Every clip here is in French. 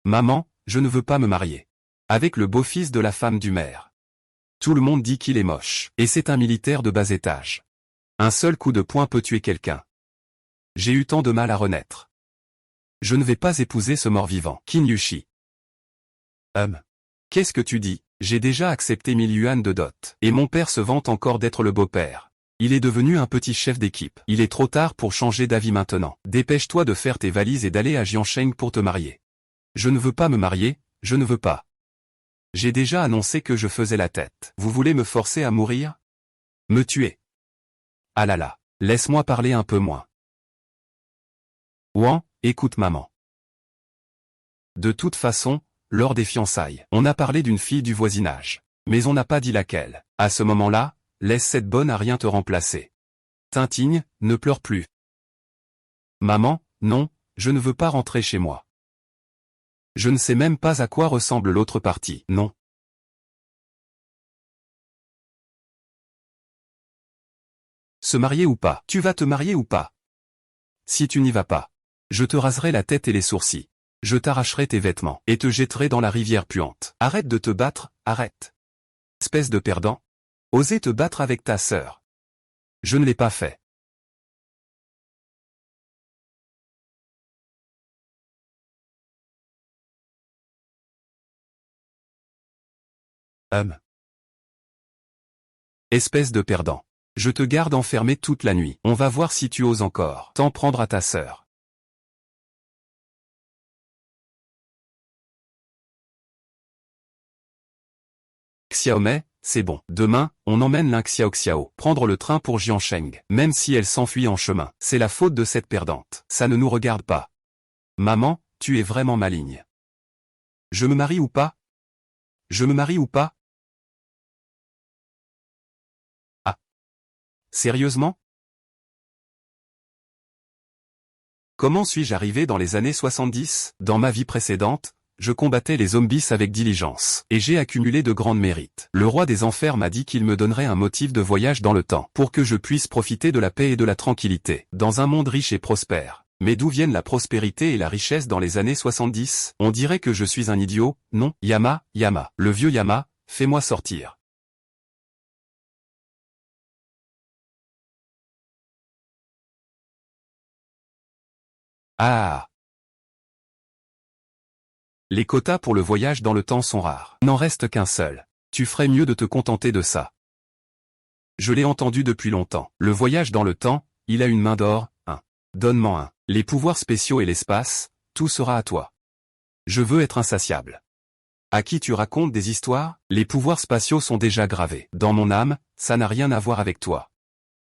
Maman, je ne veux pas me marier. Avec le beau-fils de la femme du maire. Tout le monde dit qu'il est moche. Et c'est un militaire de bas étage. Un seul coup de poing peut tuer quelqu'un. J'ai eu tant de mal à renaître. Je ne vais pas épouser ce mort-vivant. Qin Yushi. Qu'est-ce que tu dis? J'ai déjà accepté 1000 yuan de dot. Et mon père se vante encore d'être le beau-père. Il est devenu un petit chef d'équipe. Il est trop tard pour changer d'avis maintenant. Dépêche-toi de faire tes valises et d'aller à Jiansheng pour te marier. Je ne veux pas me marier, je ne veux pas. J'ai déjà annoncé que je faisais la tête. Vous voulez me forcer à mourir? Me tuer? Ah là là, laisse-moi parler un peu moins. Ouan, écoute maman. De toute façon, lors des fiançailles, on a parlé d'une fille du voisinage. Mais on n'a pas dit laquelle. À ce moment-là, laisse cette bonne à rien te remplacer. Tintigne, ne pleure plus. Maman, non, je ne veux pas rentrer chez moi. Je ne sais même pas à quoi ressemble l'autre partie, non. Se marier ou pas? Tu vas te marier ou pas? Si tu n'y vas pas, je te raserai la tête et les sourcils. Je t'arracherai tes vêtements et te jetterai dans la rivière puante. Arrête de te battre, arrête. Espèce de perdant. Oser te battre avec ta sœur. Je ne l'ai pas fait. Espèce de perdant. Je te garde enfermé toute la nuit. On va voir si tu oses encore t'en prendre à ta sœur. Xiaomei, c'est bon. Demain, on emmène Ling Xiao prendre le train pour Jiansheng. Même si elle s'enfuit en chemin, c'est la faute de cette perdante. Ça ne nous regarde pas. Maman, tu es vraiment maligne. Je me marie ou pas? Je me marie ou pas? Ah. Sérieusement? Comment suis-je arrivé dans les années 70? Dans ma vie précédente, je combattais les zombies avec diligence, et j'ai accumulé de grands mérites. Le roi des enfers m'a dit qu'il me donnerait un motif de voyage dans le temps, pour que je puisse profiter de la paix et de la tranquillité, dans un monde riche et prospère. Mais d'où viennent la prospérité et la richesse dans les années 70? On dirait que je suis un idiot, non? Yama, le vieux Yama, fais-moi sortir. Ah! Les quotas pour le voyage dans le temps sont rares. N'en reste qu'un seul. Tu ferais mieux de te contenter de ça. Je l'ai entendu depuis longtemps. Le voyage dans le temps, il a une main d'or, un. Donne-moi un. Les pouvoirs spéciaux et l'espace, tout sera à toi. Je veux être insatiable. À qui tu racontes des histoires? Les pouvoirs spatiaux sont déjà gravés. Dans mon âme, ça n'a rien à voir avec toi.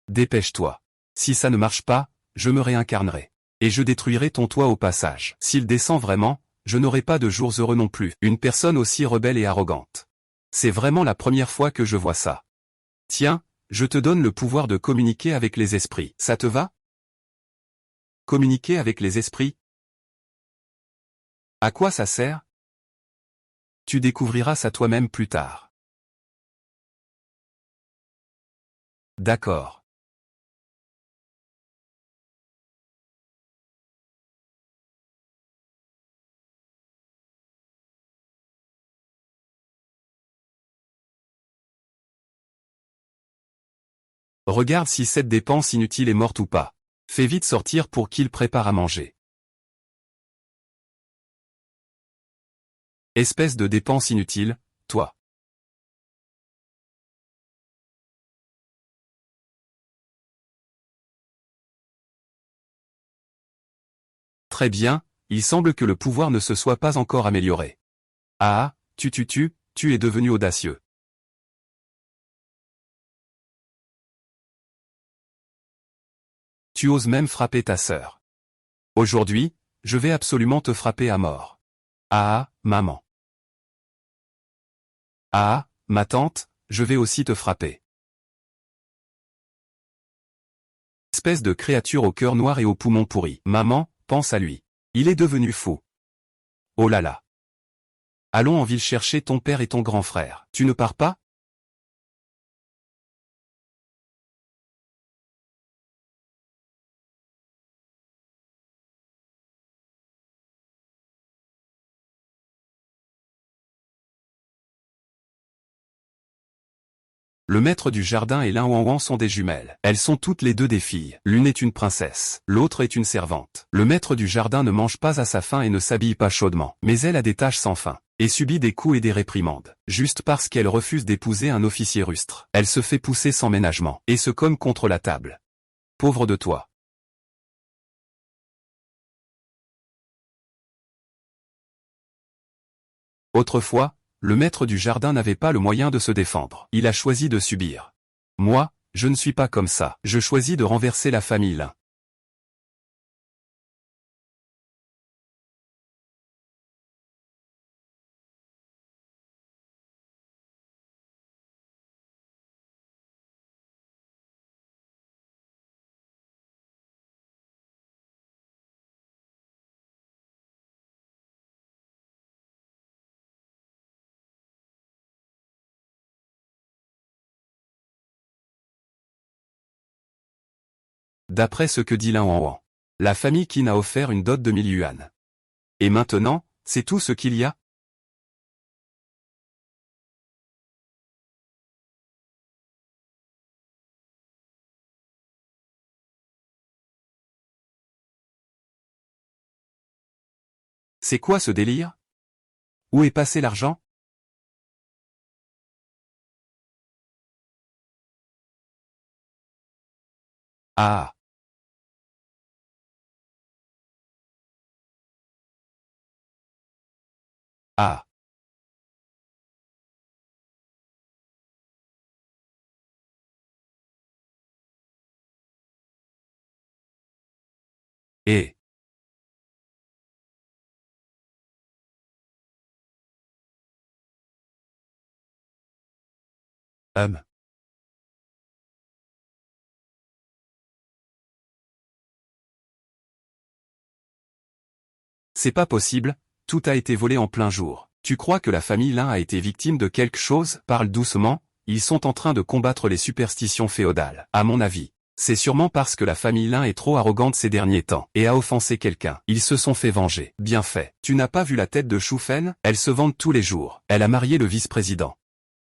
Dépêche-toi. Si ça ne marche pas, je me réincarnerai. Et je détruirai ton toit au passage. S'il descend vraiment, je n'aurai pas de jours heureux non plus. Une personne aussi rebelle et arrogante. C'est vraiment la première fois que je vois ça. Tiens, je te donne le pouvoir de communiquer avec les esprits. Ça te va? Communiquer avec les esprits? À quoi ça sert? Tu découvriras ça toi-même plus tard. D'accord. Regarde si cette dépense inutile est morte ou pas. Fais vite sortir pour qu'il prépare à manger. Espèce de dépense inutile, toi. Très bien, il semble que le pouvoir ne se soit pas encore amélioré. Ah, tu es devenu audacieux. Tu oses même frapper ta sœur. Aujourd'hui, je vais absolument te frapper à mort. Ah, maman. Ah, ma tante, je vais aussi te frapper. Espèce de créature au cœur noir et aux poumons pourris. Maman, pense à lui. Il est devenu fou. Oh là là. Allons en ville chercher ton père et ton grand frère. Tu ne pars pas? Le maître du jardin et Lin Wanwan sont des jumelles. Elles sont toutes les deux des filles. L'une est une princesse, l'autre est une servante. Le maître du jardin ne mange pas à sa faim et ne s'habille pas chaudement. Mais elle a des tâches sans fin, et subit des coups et des réprimandes, juste parce qu'elle refuse d'épouser un officier rustre. Elle se fait pousser sans ménagement, et se cogne contre la table. Pauvre de toi. Autrefois, le maître du jardin n'avait pas le moyen de se défendre. Il a choisi de subir. Moi, je ne suis pas comme ça. Je choisis de renverser la famille Lin. D'après ce que dit Lin Wanwan, la famille Qin a offert une dot de 1000 yuan. Et maintenant, c'est tout ce qu'il y a? C'est quoi ce délire? Où est passé l'argent? Ah. Ah. Et. C'est pas possible, tout a été volé en plein jour. Tu crois que la famille Lin a été victime de quelque chose? Parle doucement, ils sont en train de combattre les superstitions féodales. À mon avis, c'est sûrement parce que la famille Lin est trop arrogante ces derniers temps et a offensé quelqu'un. Ils se sont fait venger. Bien fait. Tu n'as pas vu la tête de Shu Fen? Elle se vante tous les jours. Elle a marié le vice-président.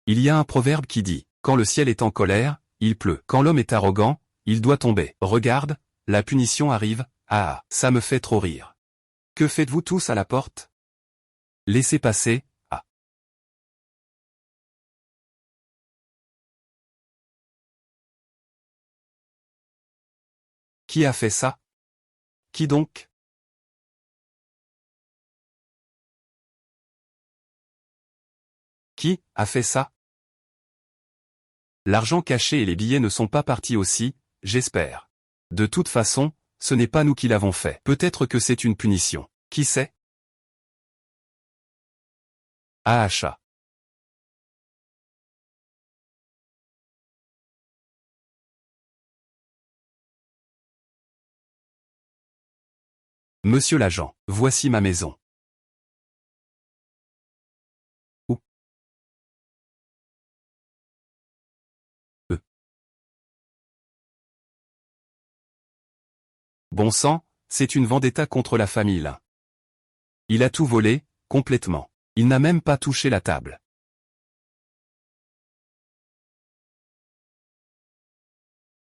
Il y a un proverbe qui dit, quand le ciel est en colère, il pleut. Quand l'homme est arrogant, il doit tomber. Regarde, la punition arrive. Ah, ça me fait trop rire. Que faites-vous tous à la porte? Laissez passer. Ah. Qui a fait ça? Qui donc? Qui a fait ça? L'argent caché et les billets ne sont pas partis aussi, j'espère. De toute façon, ce n'est pas nous qui l'avons fait. Peut-être que c'est une punition. Qui sait? Ah achat. Monsieur l'agent, voici ma maison. Où? Bon sang, c'est une vendetta contre la famille Lin. Il a tout volé, complètement. Il n'a même pas touché la table.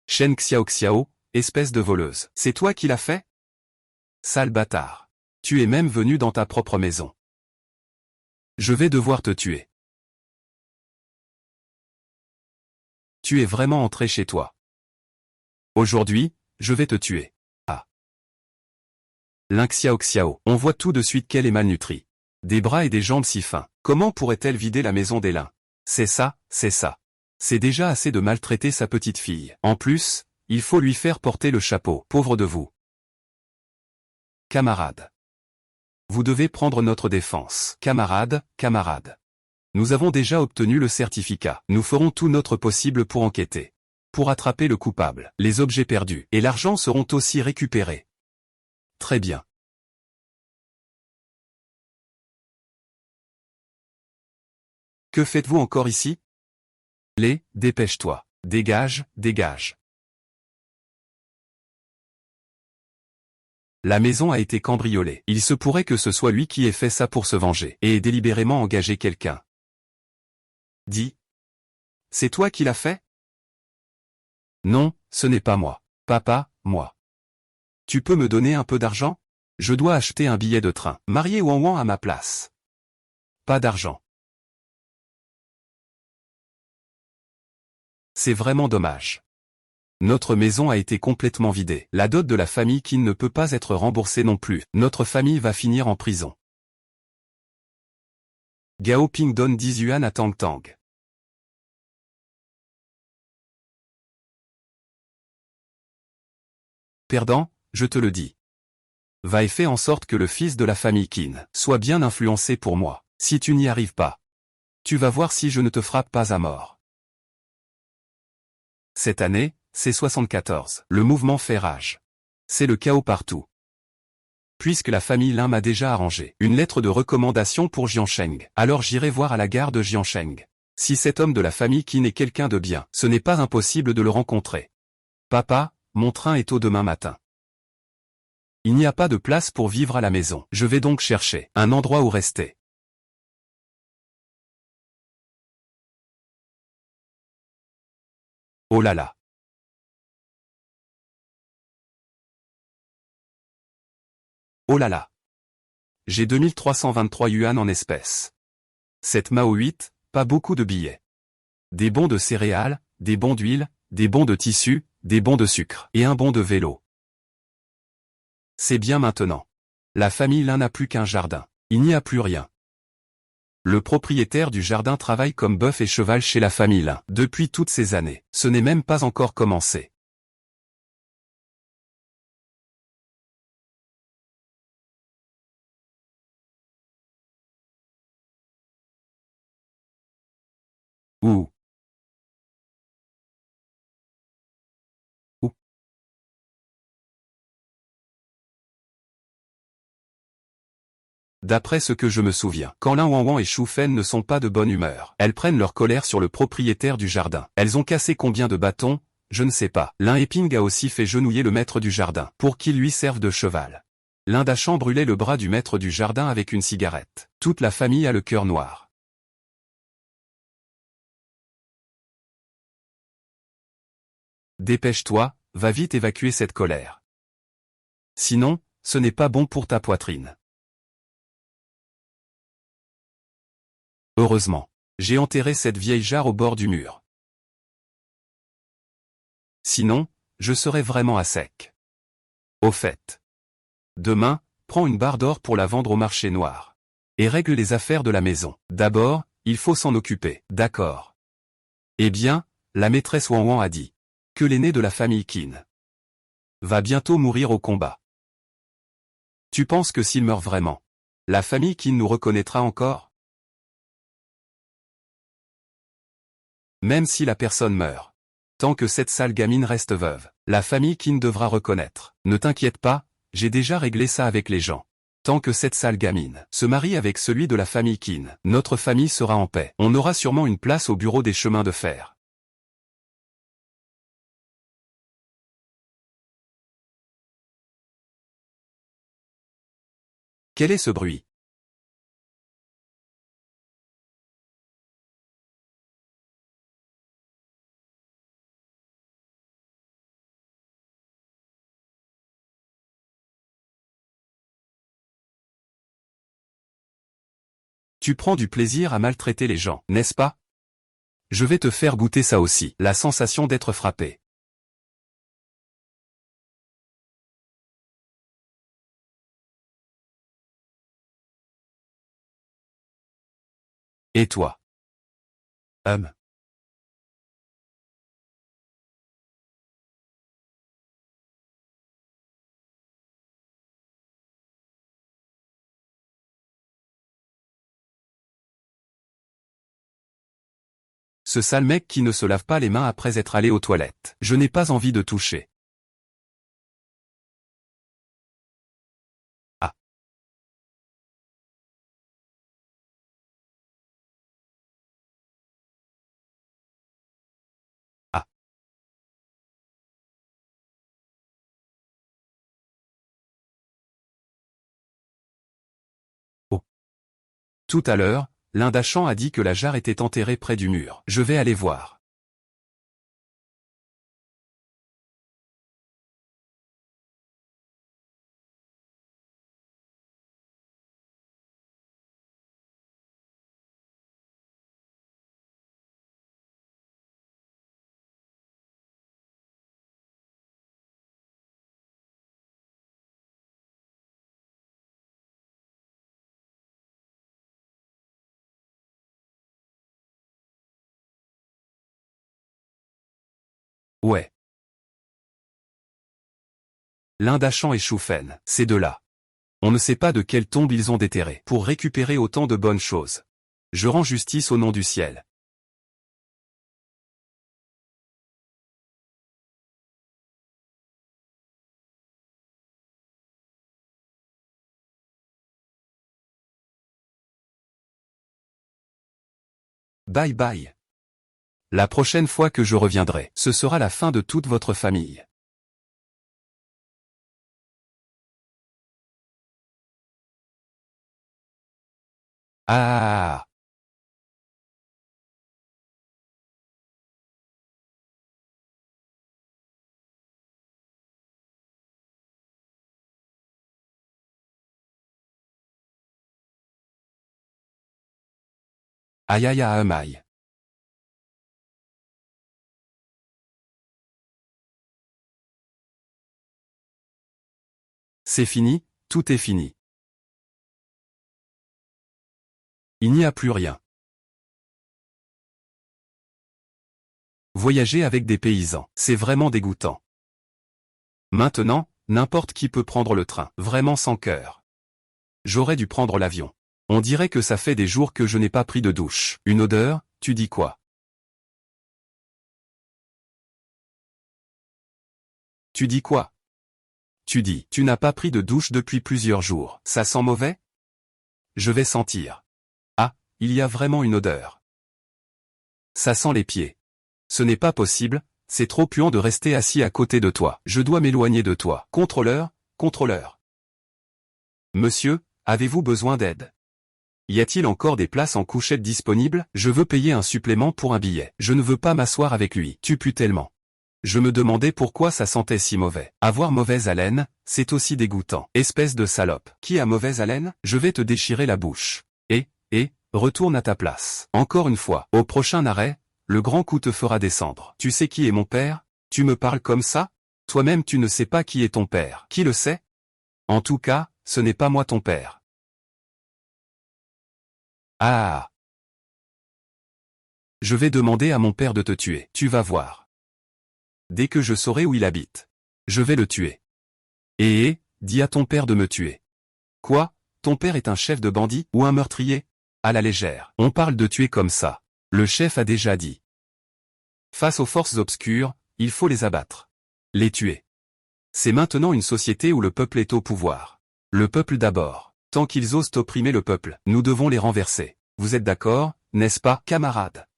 Shen Xiao, espèce de voleuse. C'est toi qui l'as fait? Sale bâtard. Tu es même venu dans ta propre maison. Je vais devoir te tuer. Tu es vraiment entré chez toi. Aujourd'hui, je vais te tuer. Ah. Lin Xiao, on voit tout de suite qu'elle est malnutrie. Des bras et des jambes si fins. Comment pourrait-elle vider la maison des Lin? C'est ça, c'est ça. C'est déjà assez de maltraiter sa petite fille. En plus, il faut lui faire porter le chapeau. Pauvre de vous. Camarade. Vous devez prendre notre défense. Camarade, camarade. Nous avons déjà obtenu le certificat. Nous ferons tout notre possible pour enquêter. Pour attraper le coupable. Les objets perdus et l'argent seront aussi récupérés. Très bien. Que faites-vous encore ici? Dépêche-toi. Dégage, dégage. La maison a été cambriolée. Il se pourrait que ce soit lui qui ait fait ça pour se venger et ait délibérément engagé quelqu'un. Dis. C'est toi qui l'as fait? Non, ce n'est pas moi. Papa, moi. Tu peux me donner un peu d'argent? Je dois acheter un billet de train. Marier Wanwan à ma place. Pas d'argent. C'est vraiment dommage. Notre maison a été complètement vidée. La dot de la famille Qin ne peut pas être remboursée non plus. Notre famille va finir en prison. Gao Ping donne 10 yuan à Tang Tang. Perdant, je te le dis. Va et fais en sorte que le fils de la famille Qin soit bien influencé pour moi. Si tu n'y arrives pas, tu vas voir si je ne te frappe pas à mort. Cette année, c'est 74. Le mouvement fait rage. C'est le chaos partout. Puisque la famille Lin m'a déjà arrangé une lettre de recommandation pour Jiansheng, alors j'irai voir à la gare de Jiansheng. Si cet homme de la famille Qin est quelqu'un de bien, ce n'est pas impossible de le rencontrer. Papa, mon train est tôt demain matin. Il n'y a pas de place pour vivre à la maison. Je vais donc chercher un endroit où rester. Oh là là. Oh là là. J'ai 2323 yuan en espèces. Cette Mao 8, pas beaucoup de billets. Des bons de céréales, des bons d'huile, des bons de tissu, des bons de sucre et un bon de vélo. C'est bien maintenant. La famille Lin n'a plus qu'un jardin. Il n'y a plus rien. Le propriétaire du jardin travaille comme bœuf et cheval chez la famille Lin depuis toutes ces années. Ce n'est même pas encore commencé. Ouh. Ouh. D'après ce que je me souviens, quand Lin Wanwan et Shu Fen ne sont pas de bonne humeur, elles prennent leur colère sur le propriétaire du jardin. Elles ont cassé combien de bâtons? Je ne sais pas. Lin Eping a aussi fait genouiller le maître du jardin, pour qu'il lui serve de cheval. Lin Dachan brûlait le bras du maître du jardin avec une cigarette. Toute la famille a le cœur noir. Dépêche-toi, va vite évacuer cette colère. Sinon, ce n'est pas bon pour ta poitrine. Heureusement, j'ai enterré cette vieille jarre au bord du mur. Sinon, je serais vraiment à sec. Au fait. Demain, prends une barre d'or pour la vendre au marché noir. Et règle les affaires de la maison. D'abord, il faut s'en occuper. D'accord. Eh bien, la maîtresse Wanwan a dit que l'aîné de la famille Qin va bientôt mourir au combat. Tu penses que s'il meurt vraiment, la famille Qin nous reconnaîtra encore? Même si la personne meurt. Tant que cette sale gamine reste veuve, la famille Qin devra reconnaître. Ne t'inquiète pas, j'ai déjà réglé ça avec les gens. Tant que cette sale gamine se marie avec celui de la famille Qin, notre famille sera en paix. On aura sûrement une place au bureau des chemins de fer. Quel est ce bruit? Tu prends du plaisir à maltraiter les gens, n'est-ce pas? Je vais te faire goûter ça aussi, la sensation d'être frappé. Et toi? Hum. Ce sale mec qui ne se lave pas les mains après être allé aux toilettes. Je n'ai pas envie de toucher. Ah. Ah. Oh. Tout à l'heure, Lin Dachan a dit que la jarre était enterrée près du mur. Je vais aller voir. Ouais. Lindachan et Choufen, ces deux-là. On ne sait pas de quelle tombe ils ont déterré pour récupérer autant de bonnes choses. Je rends justice au nom du ciel. Bye bye. La prochaine fois que je reviendrai, ce sera la fin de toute votre famille. Ah. Aïe aïe aïe aïe. C'est fini, tout est fini. Il n'y a plus rien. Voyager avec des paysans, c'est vraiment dégoûtant. Maintenant, n'importe qui peut prendre le train, vraiment sans cœur. J'aurais dû prendre l'avion. On dirait que ça fait des jours que je n'ai pas pris de douche. Une odeur, tu dis quoi? Tu dis quoi? Tu dis, tu n'as pas pris de douche depuis plusieurs jours. Ça sent mauvais? Je vais sentir. Ah, il y a vraiment une odeur. Ça sent les pieds. Ce n'est pas possible, c'est trop puant de rester assis à côté de toi. Je dois m'éloigner de toi. Contrôleur, contrôleur. Monsieur, avez-vous besoin d'aide? Y a-t-il encore des places en couchette disponibles? Je veux payer un supplément pour un billet. Je ne veux pas m'asseoir avec lui. Tu pues tellement. Je me demandais pourquoi ça sentait si mauvais. Avoir mauvaise haleine, c'est aussi dégoûtant. Espèce de salope. Qui a mauvaise haleine? Je vais te déchirer la bouche. Retourne à ta place. Encore une fois, au prochain arrêt, le grand coup te fera descendre. Tu sais qui est mon père? Tu me parles comme ça? Toi-même tu ne sais pas qui est ton père. Qui le sait? En tout cas, ce n'est pas moi ton père. Ah. Je vais demander à mon père de te tuer. Tu vas voir. Dès que je saurai où il habite, je vais le tuer. Dis à ton père de me tuer. Quoi? Ton père est un chef de bandit ou un meurtrier? À la légère. On parle de tuer comme ça. Le chef a déjà dit. Face aux forces obscures, il faut les abattre. Les tuer. C'est maintenant une société où le peuple est au pouvoir. Le peuple d'abord. Tant qu'ils osent opprimer le peuple, nous devons les renverser. Vous êtes d'accord, n'est-ce pas, camarades?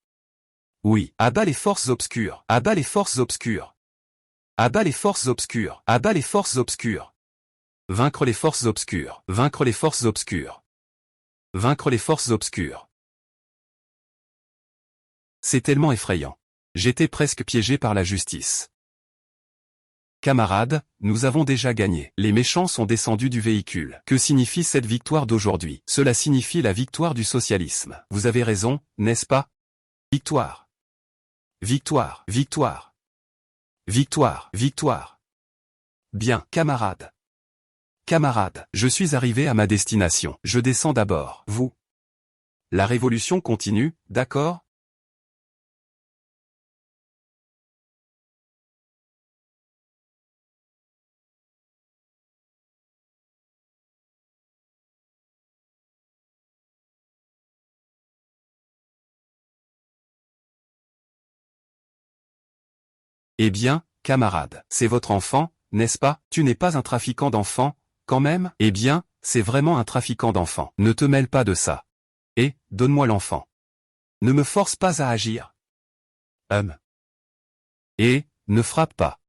Oui. À bas les forces obscures. À bas les forces obscures. À bas les forces obscures. À bas les forces obscures. Vaincre les forces obscures. Vaincre les forces obscures. Vaincre les forces obscures. C'est tellement effrayant. J'étais presque piégé par la justice. Camarades, nous avons déjà gagné. Les méchants sont descendus du véhicule. Que signifie cette victoire d'aujourd'hui? Cela signifie la victoire du socialisme. Vous avez raison, n'est-ce pas? Victoire. Victoire. Victoire. Victoire. Victoire. Bien, camarades. Camarades, je suis arrivé à ma destination. Je descends d'abord. Vous. La révolution continue, d'accord? Eh bien, camarade, c'est votre enfant, n'est-ce pas? Tu n'es pas un trafiquant d'enfants, quand même? Eh bien, c'est vraiment un trafiquant d'enfants. Ne te mêle pas de ça. Donne-moi l'enfant. Ne me force pas à agir. Ne frappe pas.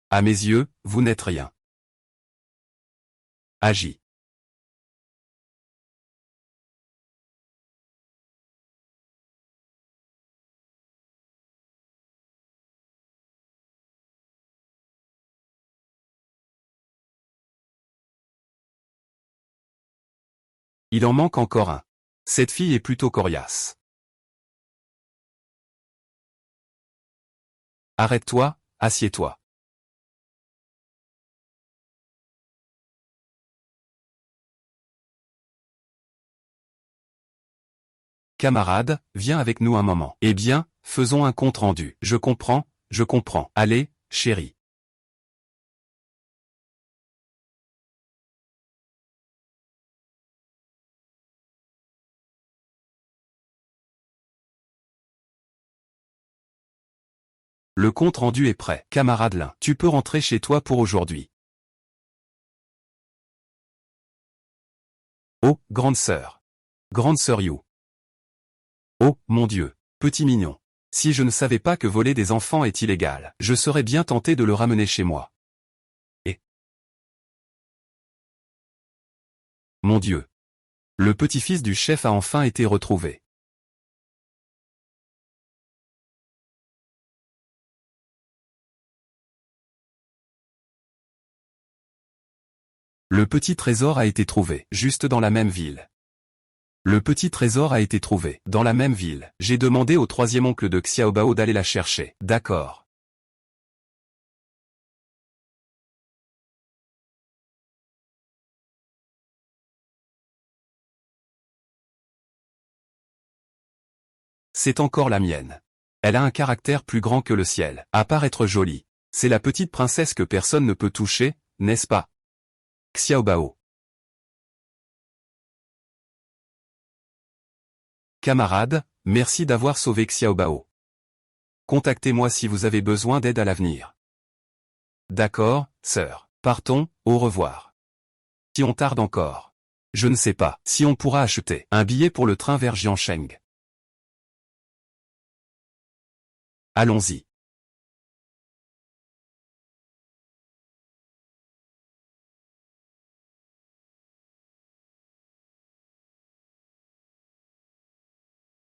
À mes yeux, vous n'êtes rien. Agis. Il en manque encore un. Cette fille est plutôt coriace. Arrête-toi, assieds-toi. Camarade, viens avec nous un moment. Eh bien, faisons un compte rendu. Je comprends, Je comprends. Allez, chérie. Le compte rendu est prêt. Camarade Lin, tu peux rentrer chez toi pour aujourd'hui. Oh, grande sœur. Grande sœur You. Oh, mon Dieu. Petit mignon. Si je ne savais pas que voler des enfants est illégal, je serais bien tenté de le ramener chez moi. Et... Mon Dieu. Le petit-fils du chef a enfin été retrouvé. Le petit trésor a été trouvé, juste dans la même ville. Le petit trésor a été trouvé, dans la même ville. J'ai demandé au troisième oncle de Xiaobao d'aller la chercher. D'accord. C'est encore la mienne. Elle a un caractère plus grand que le ciel, à part être jolie. C'est la petite princesse que personne ne peut toucher, n'est-ce pas? Xiaobao. Camarade, merci d'avoir sauvé Xiaobao. Contactez-moi si vous avez besoin d'aide à l'avenir. D'accord, sœur. Partons, au revoir. Si on tarde encore. Je ne sais pas si on pourra acheter un billet pour le train vers Jiansheng. Allons-y.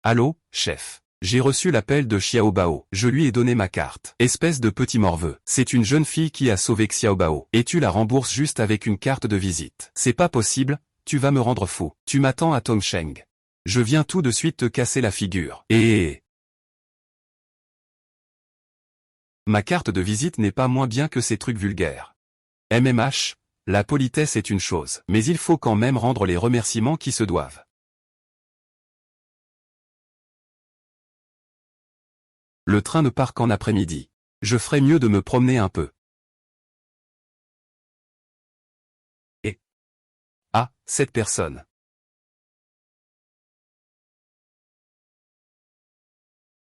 Allô, chef. J'ai reçu l'appel de Xiaobao. Je lui ai donné ma carte. Espèce de petit morveux. C'est une jeune fille qui a sauvé Xiaobao. Et tu la rembourses juste avec une carte de visite. C'est pas possible, tu vas me rendre fou. Tu m'attends à Tongsheng. Je viens tout de suite te casser la figure. Et... Ma carte de visite n'est pas moins bien que ces trucs vulgaires. MMH, la politesse est une chose, mais il faut quand même rendre les remerciements qui se doivent. Le train ne part qu'en après-midi. Je ferais mieux de me promener un peu. Et... Ah, cette personne.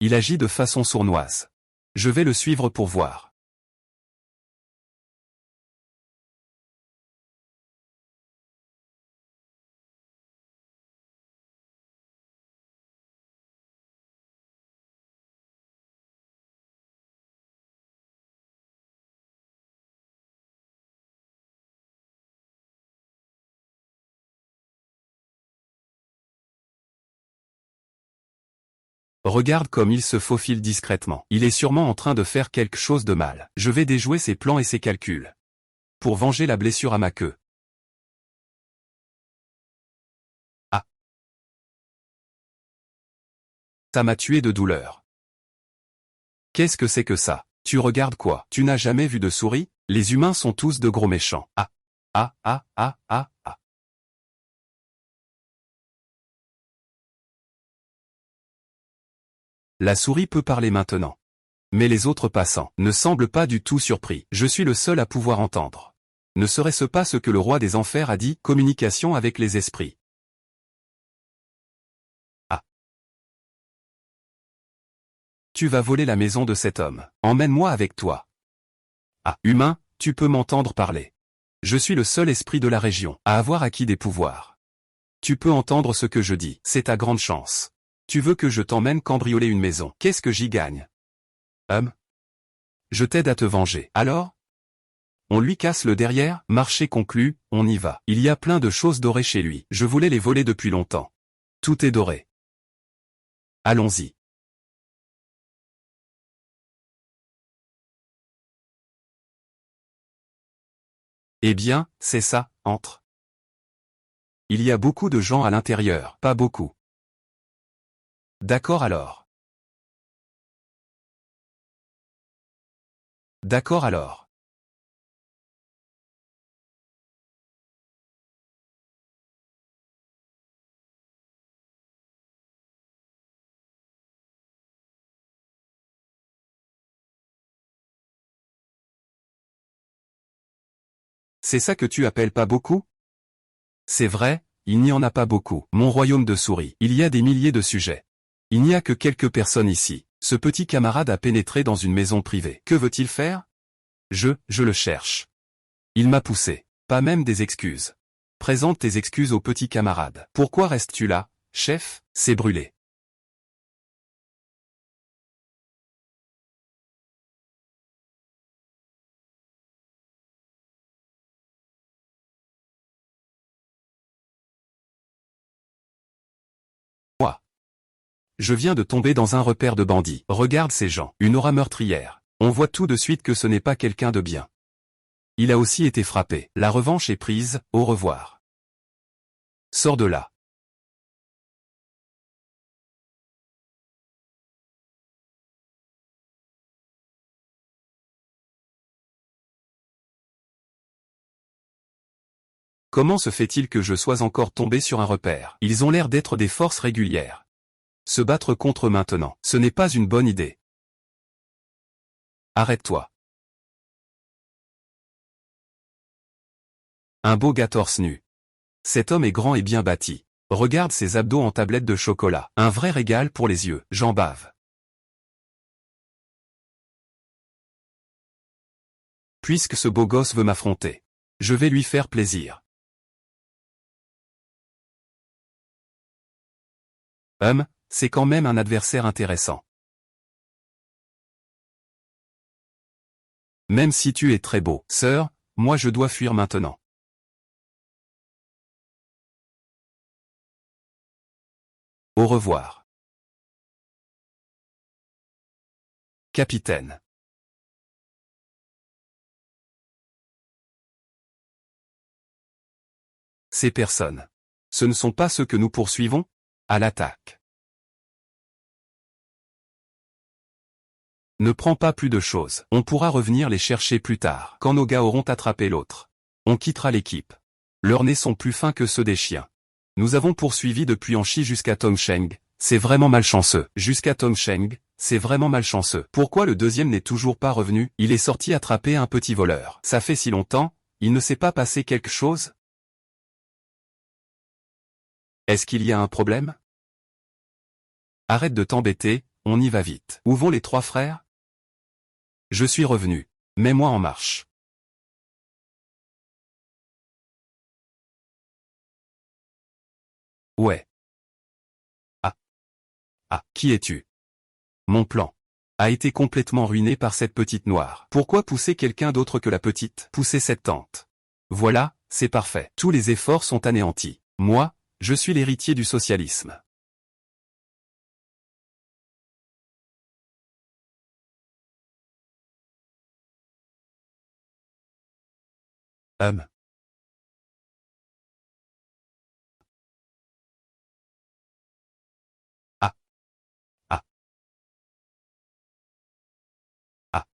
Il agit de façon sournoise. Je vais le suivre pour voir. Regarde comme il se faufile discrètement. Il est sûrement en train de faire quelque chose de mal. Je vais déjouer ses plans et ses calculs. Pour venger la blessure à ma queue. Ah, ça m'a tué de douleur. Qu'est-ce que c'est que ça? Tu regardes quoi? Tu n'as jamais vu de souris? Les humains sont tous de gros méchants. Ah, ah, ah, ah, ah, ah. La souris peut parler maintenant. Mais les autres passants ne semblent pas du tout surpris. Je suis le seul à pouvoir entendre. Ne serait-ce pas ce que le roi des enfers a dit, communication avec les esprits? Ah. Tu vas voler la maison de cet homme. Emmène-moi avec toi. Ah, humain, tu peux m'entendre parler. Je suis le seul esprit de la région à avoir acquis des pouvoirs. Tu peux entendre ce que je dis, c'est ta grande chance. Tu veux que je t'emmène cambrioler une maison. Qu'est-ce que j'y gagne? Je t'aide à te venger. Alors? On lui casse le derrière, marché conclu, on y va. Il y a plein de choses dorées chez lui. Je voulais les voler depuis longtemps. Tout est doré. Allons-y. Eh bien, c'est ça, entre. Il y a beaucoup de gens à l'intérieur, pas beaucoup. D'accord alors. D'accord alors. C'est ça que tu appelles pas beaucoup? C'est vrai, il n'y en a pas beaucoup. Mon royaume de souris. Il y a des milliers de sujets. Il n'y a que quelques personnes ici. Ce petit camarade a pénétré dans une maison privée. Que veut-il faire? Je le cherche. Il m'a poussé. Pas même des excuses. Présente tes excuses au petit camarade. Pourquoi restes-tu là, chef? C'est brûlé. Moi. Je viens de tomber dans un repère de bandits. Regarde ces gens. Une aura meurtrière. On voit tout de suite que ce n'est pas quelqu'un de bien. Il a aussi été frappé. La revanche est prise, au revoir. Sors de là. Comment se fait-il que je sois encore tombé sur un repère? Ils ont l'air d'être des forces régulières. Se battre contre eux maintenant, ce n'est pas une bonne idée. Arrête-toi. Un beau gars torse nu. Cet homme est grand et bien bâti. Regarde ses abdos en tablette de chocolat. Un vrai régal pour les yeux. J'en bave. Puisque ce beau gosse veut m'affronter, je vais lui faire plaisir. C'est quand même un adversaire intéressant. Même si tu es très beau, sœur, moi je dois fuir maintenant. Au revoir. Capitaine. Ces personnes. Ce ne sont pas ceux que nous poursuivons? À l'attaque. Ne prends pas plus de choses. On pourra revenir les chercher plus tard. Quand nos gars auront attrapé l'autre. On quittera l'équipe. Leurs nez sont plus fins que ceux des chiens. Nous avons poursuivi depuis Anchi jusqu'à Tongcheng. C'est vraiment malchanceux. Jusqu'à Tongcheng, c'est vraiment malchanceux. Pourquoi le deuxième n'est toujours pas revenu? Il est sorti attraper un petit voleur. Ça fait si longtemps, il ne s'est pas passé quelque chose? Est-ce qu'il y a un problème? Arrête de t'embêter, on y va vite. Où vont les trois frères? Je suis revenu. Mets-moi en marche. Ouais. Ah. Ah, qui es-tu? Mon plan a été complètement ruiné par cette petite noire. Pourquoi pousser quelqu'un d'autre que la petite? Pousser cette tante. Voilà, c'est parfait. Tous les efforts sont anéantis. Moi, je suis l'héritier du socialisme. Hum. Ah. Ah. Ah.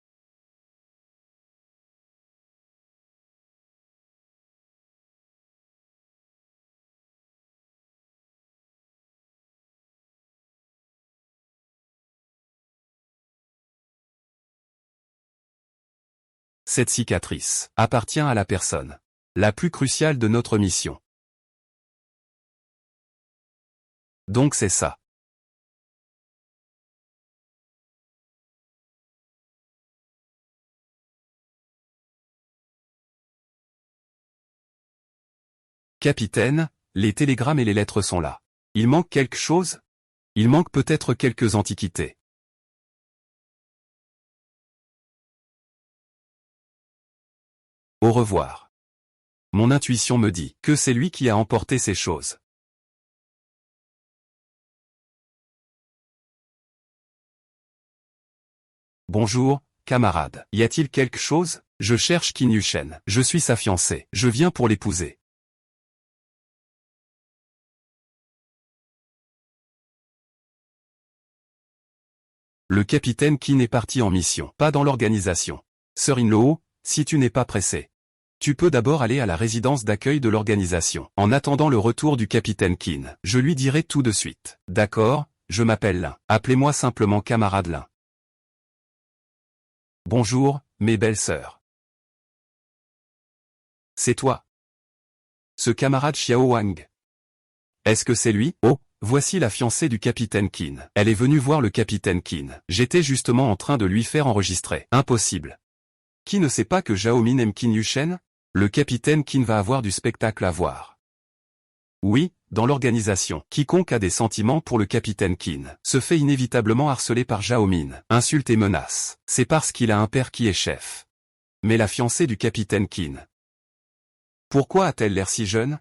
Cette cicatrice appartient à la personne la plus cruciale de notre mission. Donc c'est ça. Capitaine, les télégrammes et les lettres sont là. Il manque quelque chose? Il manque peut-être quelques antiquités. Au revoir. Mon intuition me dit que c'est lui qui a emporté ces choses. Bonjour, camarade. Y a-t-il quelque chose? Je cherche Qin Yushen. Je suis sa fiancée. Je viens pour l'épouser. Le capitaine Qin est parti en mission, pas dans l'organisation. Sir In-Loo, si tu n'es pas pressé, tu peux d'abord aller à la résidence d'accueil de l'organisation. En attendant le retour du capitaine Qin, je lui dirai tout de suite. D'accord, je m'appelle Lin. Appelez-moi simplement camarade Lin. Bonjour, mes belles sœurs. c'est toi. Ce camarade Xiao Wang. Est-ce que c'est lui? Oh, voici la fiancée du capitaine Qin. Elle est venue voir le capitaine Qin. J'étais justement en train de lui faire enregistrer. Impossible. Qui ne sait pas que Zhao Min aime Qin Yushen? Le capitaine Qin va avoir du spectacle à voir. Oui, dans l'organisation, quiconque a des sentiments pour le capitaine Qin se fait inévitablement harceler par Zhao Min, insulte et menace. C'est parce qu'il a un père qui est chef. Mais la fiancée du capitaine Qin. Pourquoi a-t-elle l'air si jeune?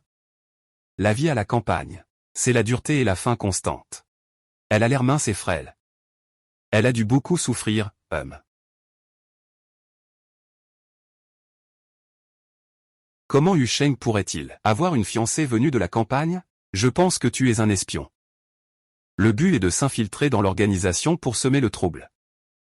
La vie à la campagne. C'est la dureté et la faim constante. Elle a l'air mince et frêle. Elle a dû beaucoup souffrir, Comment Yu Sheng pourrait-il avoir une fiancée venue de la campagne? Je pense que tu es un espion. Le but est de s'infiltrer dans l'organisation pour semer le trouble.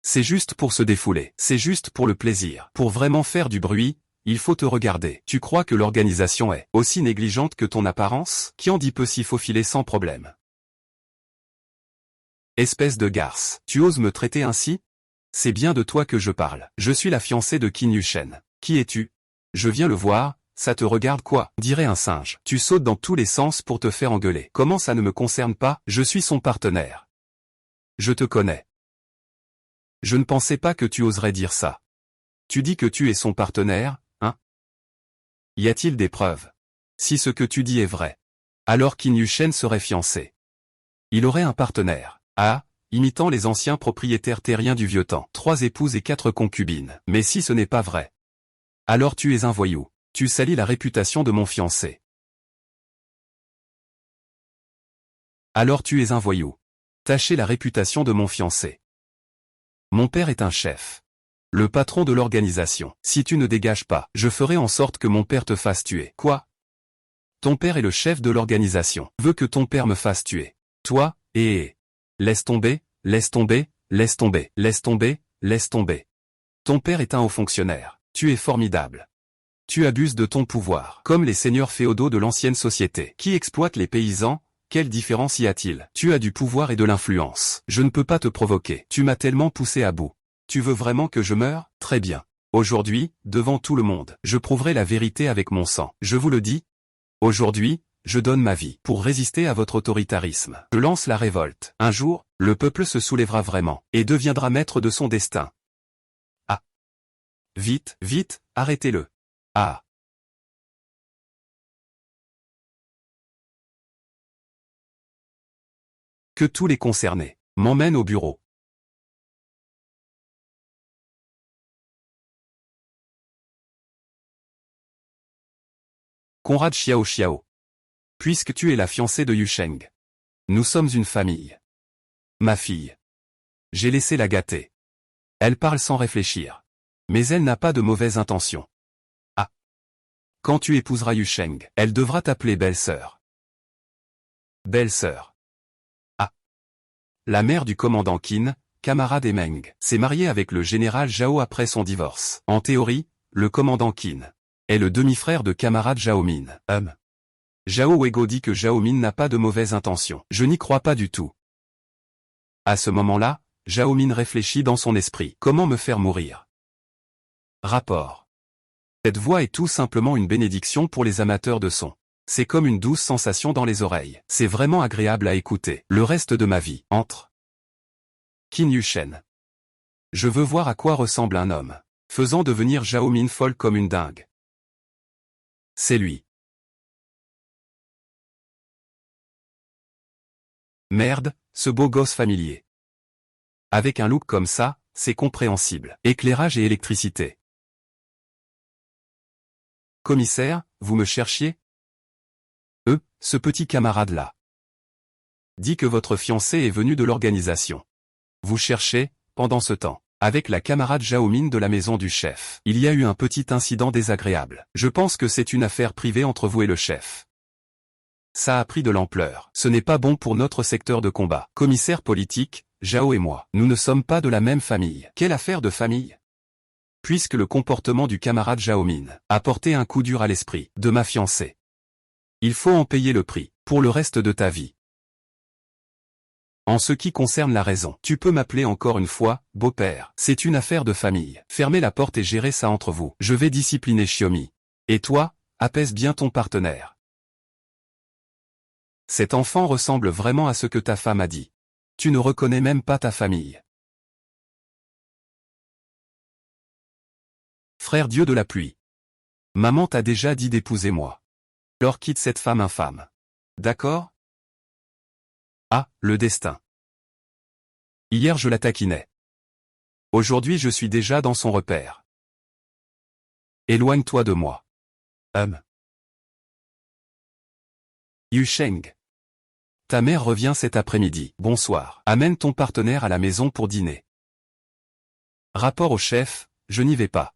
C'est juste pour se défouler, c'est juste pour le plaisir. Pour vraiment faire du bruit, il faut te regarder. Tu crois que l'organisation est aussi négligente que ton apparence? Qui en dit peut s'y faufiler sans problème? Espèce de garce, tu oses me traiter ainsi? C'est bien de toi que je parle. Je suis la fiancée de Qin Yushen. Qui es-tu? Je viens le voir. Ça te regarde quoi? Dirait un singe. Tu sautes dans tous les sens pour te faire engueuler. Comment ça ne me concerne pas? Je suis son partenaire. Je te connais. Je ne pensais pas que tu oserais dire ça. Tu dis que tu es son partenaire, hein? Y a-t-il des preuves? Si ce que tu dis est vrai, alors Qin Yushen serait fiancé. Il aurait un partenaire. Ah, imitant les anciens propriétaires terriens du vieux temps. 3 épouses et 4 concubines. Mais si ce n'est pas vrai, alors tu es un voyou. Tu salis la réputation de mon fiancé. Alors tu es un voyou. Tâchez la réputation de mon fiancé. Mon père est un chef. Le patron de l'organisation. Si tu ne dégages pas, je ferai en sorte que mon père te fasse tuer. Quoi? Ton père est le chef de l'organisation. Veux que ton père me fasse tuer. Toi, laisse tomber, laisse tomber, laisse tomber, laisse tomber, laisse tomber. Ton père est un haut fonctionnaire. Tu es formidable. Tu abuses de ton pouvoir, comme les seigneurs féodaux de l'ancienne société, qui exploitent les paysans. Quelle différence y a-t-il? Tu as du pouvoir et de l'influence. Je ne peux pas te provoquer. Tu m'as tellement poussé à bout. Tu veux vraiment que je meure? Très bien. Aujourd'hui, devant tout le monde, je prouverai la vérité avec mon sang. Je vous le dis. Aujourd'hui, je donne ma vie pour résister à votre autoritarisme. Je lance la révolte. Un jour, le peuple se soulèvera vraiment, et deviendra maître de son destin. Ah! Vite, vite, arrêtez-le. Ah! Que tous les concernés m'emmènent au bureau. Conrad Xiao Xiao. Puisque tu es la fiancée de Yu Sheng. Nous sommes une famille. Ma fille. J'ai laissé la gâter. Elle parle sans réfléchir. Mais elle n'a pas de mauvaises intentions. Ah! Quand tu épouseras Yu Sheng, elle devra t'appeler belle-sœur. Belle-sœur. Ah! La mère du commandant Qin, camarade et Meng, s'est mariée avec le général Zhao après son divorce. En théorie, le commandant Qin est le demi-frère de camarade Zhao Min. Zhao Wego dit que Zhao Min n'a pas de mauvaises intentions. Je n'y crois pas du tout. À ce moment-là, Zhao Min réfléchit dans son esprit. Comment me faire mourir? Rapport. Cette voix est tout simplement une bénédiction pour les amateurs de son. C'est comme une douce sensation dans les oreilles. C'est vraiment agréable à écouter. Le reste de ma vie. Entre. Qin Yushen. Je veux voir à quoi ressemble un homme, faisant devenir Zhao Min folle comme une dingue. C'est lui. Merde, ce beau gosse familier. Avec un look comme ça, c'est compréhensible. Éclairage et électricité. Commissaire, vous me cherchiez? Ce petit camarade-là. Dit que votre fiancé est venu de l'organisation. Vous cherchez, pendant ce temps, avec la camarade Zhao Min de la maison du chef. Il y a eu un petit incident désagréable. Je pense que c'est une affaire privée entre vous et le chef. Ça a pris de l'ampleur. Ce n'est pas bon pour notre secteur de combat. Commissaire politique, Zhao et moi, nous ne sommes pas de la même famille. Quelle affaire de famille? Puisque le comportement du camarade Zhao Min a porté un coup dur à l'esprit de ma fiancée. Il faut en payer le prix, pour le reste de ta vie. En ce qui concerne la raison, tu peux m'appeler encore une fois, beau-père. C'est une affaire de famille. Fermez la porte et gérez ça entre vous. Je vais discipliner Xiaomi. Et toi, apaise bien ton partenaire. Cet enfant ressemble vraiment à ce que ta femme a dit. Tu ne reconnais même pas ta famille. Frère Dieu de la pluie. Maman t'a déjà dit d'épouser moi. Alors quitte cette femme infâme. D'accord? Ah, le destin. Hier je la taquinais. Aujourd'hui je suis déjà dans son repère. Éloigne-toi de moi. Yusheng. Ta mère revient cet après-midi. Bonsoir. Amène ton partenaire à la maison pour dîner. Rapport au chef, je n'y vais pas.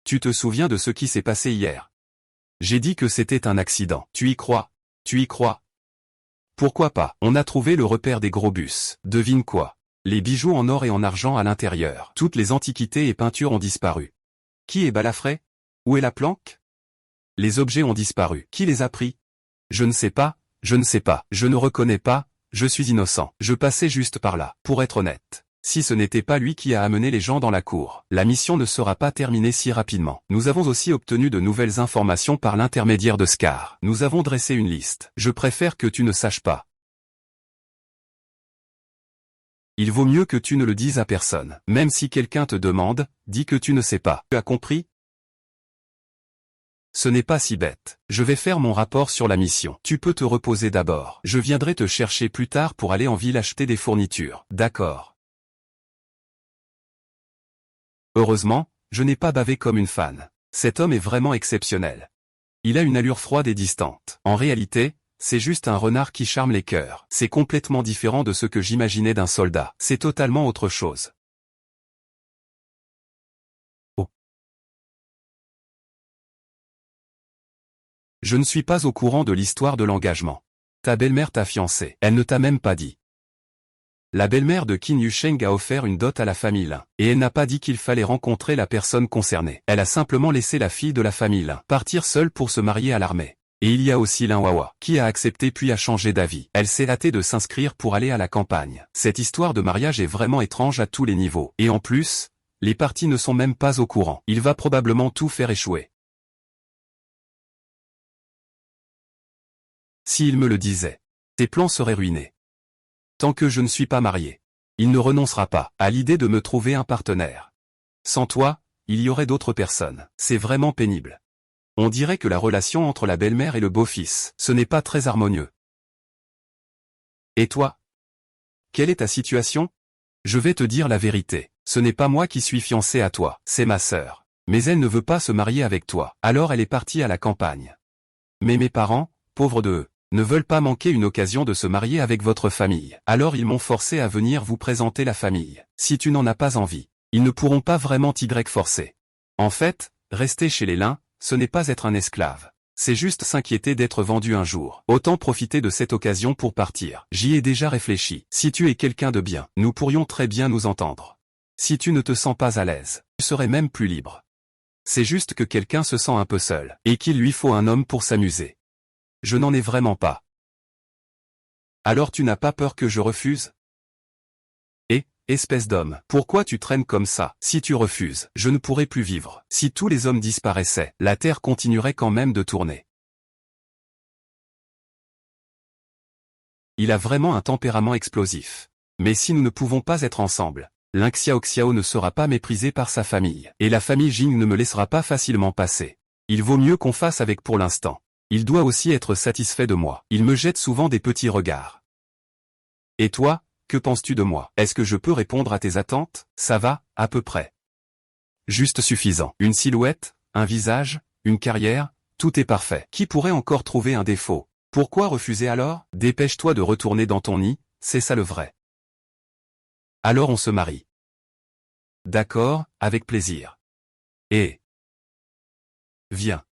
Tu te souviens de ce qui s'est passé hier? J'ai dit que c'était un accident. Tu y crois? Tu y crois? Pourquoi pas? On a trouvé le repère des gros bus. Devine quoi? Les bijoux en or et en argent à l'intérieur. Toutes les antiquités et peintures ont disparu. Qui est balafré? Où est la planque? Les objets ont disparu. Qui les a pris? Je ne sais pas, je ne sais pas. Je ne reconnais pas, je suis innocent. Je passais juste par là. Pour être honnête. Si ce n'était pas lui qui a amené les gens dans la cour, la mission ne sera pas terminée si rapidement. Nous avons aussi obtenu de nouvelles informations par l'intermédiaire de Scar. Nous avons dressé une liste. Je préfère que tu ne saches pas. Il vaut mieux que tu ne le dises à personne. Même si quelqu'un te demande, dis que tu ne sais pas. Tu as compris? Ce n'est pas si bête. Je vais faire mon rapport sur la mission. Tu peux te reposer d'abord. Je viendrai te chercher plus tard pour aller en ville acheter des fournitures. D'accord. Heureusement, je n'ai pas bavé comme une fan. Cet homme est vraiment exceptionnel. Il a une allure froide et distante. En réalité, c'est juste un renard qui charme les cœurs. C'est complètement différent de ce que j'imaginais d'un soldat. C'est totalement autre chose. Oh. Je ne suis pas au courant de l'histoire de l'engagement. Ta belle-mère t'a fiancé. Elle ne t'a même pas dit. La belle-mère de Qin Yusheng a offert une dot à la famille Lin, et elle n'a pas dit qu'il fallait rencontrer la personne concernée. Elle a simplement laissé la fille de la famille Lin partir seule pour se marier à l'armée. Et il y a aussi Lin Wawa, qui a accepté puis a changé d'avis. Elle s'est hâtée de s'inscrire pour aller à la campagne. Cette histoire de mariage est vraiment étrange à tous les niveaux. Et en plus, les partis ne sont même pas au courant. Il va probablement tout faire échouer. S'il me le disait, ses plans seraient ruinés. Tant que je ne suis pas marié, il ne renoncera pas à l'idée de me trouver un partenaire. Sans toi, il y aurait d'autres personnes. C'est vraiment pénible. On dirait que la relation entre la belle-mère et le beau-fils, ce n'est pas très harmonieux. Et toi? Quelle est ta situation? Je vais te dire la vérité. Ce n'est pas moi qui suis fiancé à toi, c'est ma sœur. Mais elle ne veut pas se marier avec toi. Alors elle est partie à la campagne. Mais mes parents, pauvres d'eux, ne veulent pas manquer une occasion de se marier avec votre famille. Alors ils m'ont forcé à venir vous présenter la famille. Si tu n'en as pas envie, ils ne pourront pas vraiment t'y forcer. En fait, rester chez les Lin, ce n'est pas être un esclave. C'est juste s'inquiéter d'être vendu un jour. Autant profiter de cette occasion pour partir. J'y ai déjà réfléchi. Si tu es quelqu'un de bien, nous pourrions très bien nous entendre. Si tu ne te sens pas à l'aise, tu serais même plus libre. C'est juste que quelqu'un se sent un peu seul, et qu'il lui faut un homme pour s'amuser. Je n'en ai vraiment pas. Alors tu n'as pas peur que je refuse? Espèce d'homme, pourquoi tu traînes comme ça? Si tu refuses, je ne pourrai plus vivre. Si tous les hommes disparaissaient, la Terre continuerait quand même de tourner. Il a vraiment un tempérament explosif. Mais si nous ne pouvons pas être ensemble, Lin Xiaoxiao ne sera pas méprisé par sa famille. Et la famille Jing ne me laissera pas facilement passer. Il vaut mieux qu'on fasse avec pour l'instant. Il doit aussi être satisfait de moi. Il me jette souvent des petits regards. Et toi? Que penses-tu de moi? Est-ce que je peux répondre à tes attentes? Ça va, à peu près. Juste suffisant. Une silhouette, un visage, une carrière, tout est parfait. Qui pourrait encore trouver un défaut? Pourquoi refuser alors? Dépêche-toi de retourner dans ton nid, c'est ça le vrai. Alors on se marie. D'accord, avec plaisir. Et viens.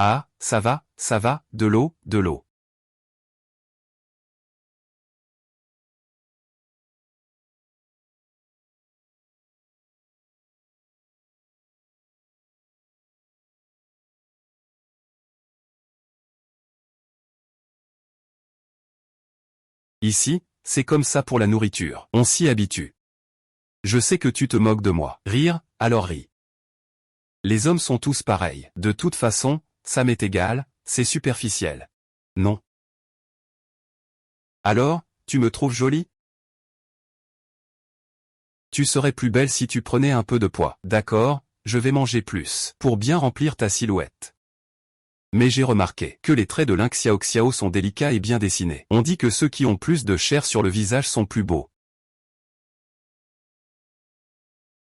Ah, ça va, de l'eau, de l'eau. Ici, c'est comme ça pour la nourriture. On s'y habitue. Je sais que tu te moques de moi. Rire, alors ris. Les hommes sont tous pareils. De toute façon, ça m'est égal, c'est superficiel. Non. Alors, tu me trouves jolie? Tu serais plus belle si tu prenais un peu de poids. D'accord, je vais manger plus, pour bien remplir ta silhouette. Mais j'ai remarqué que les traits de Lin Xiaoxiao sont délicats et bien dessinés. On dit que ceux qui ont plus de chair sur le visage sont plus beaux.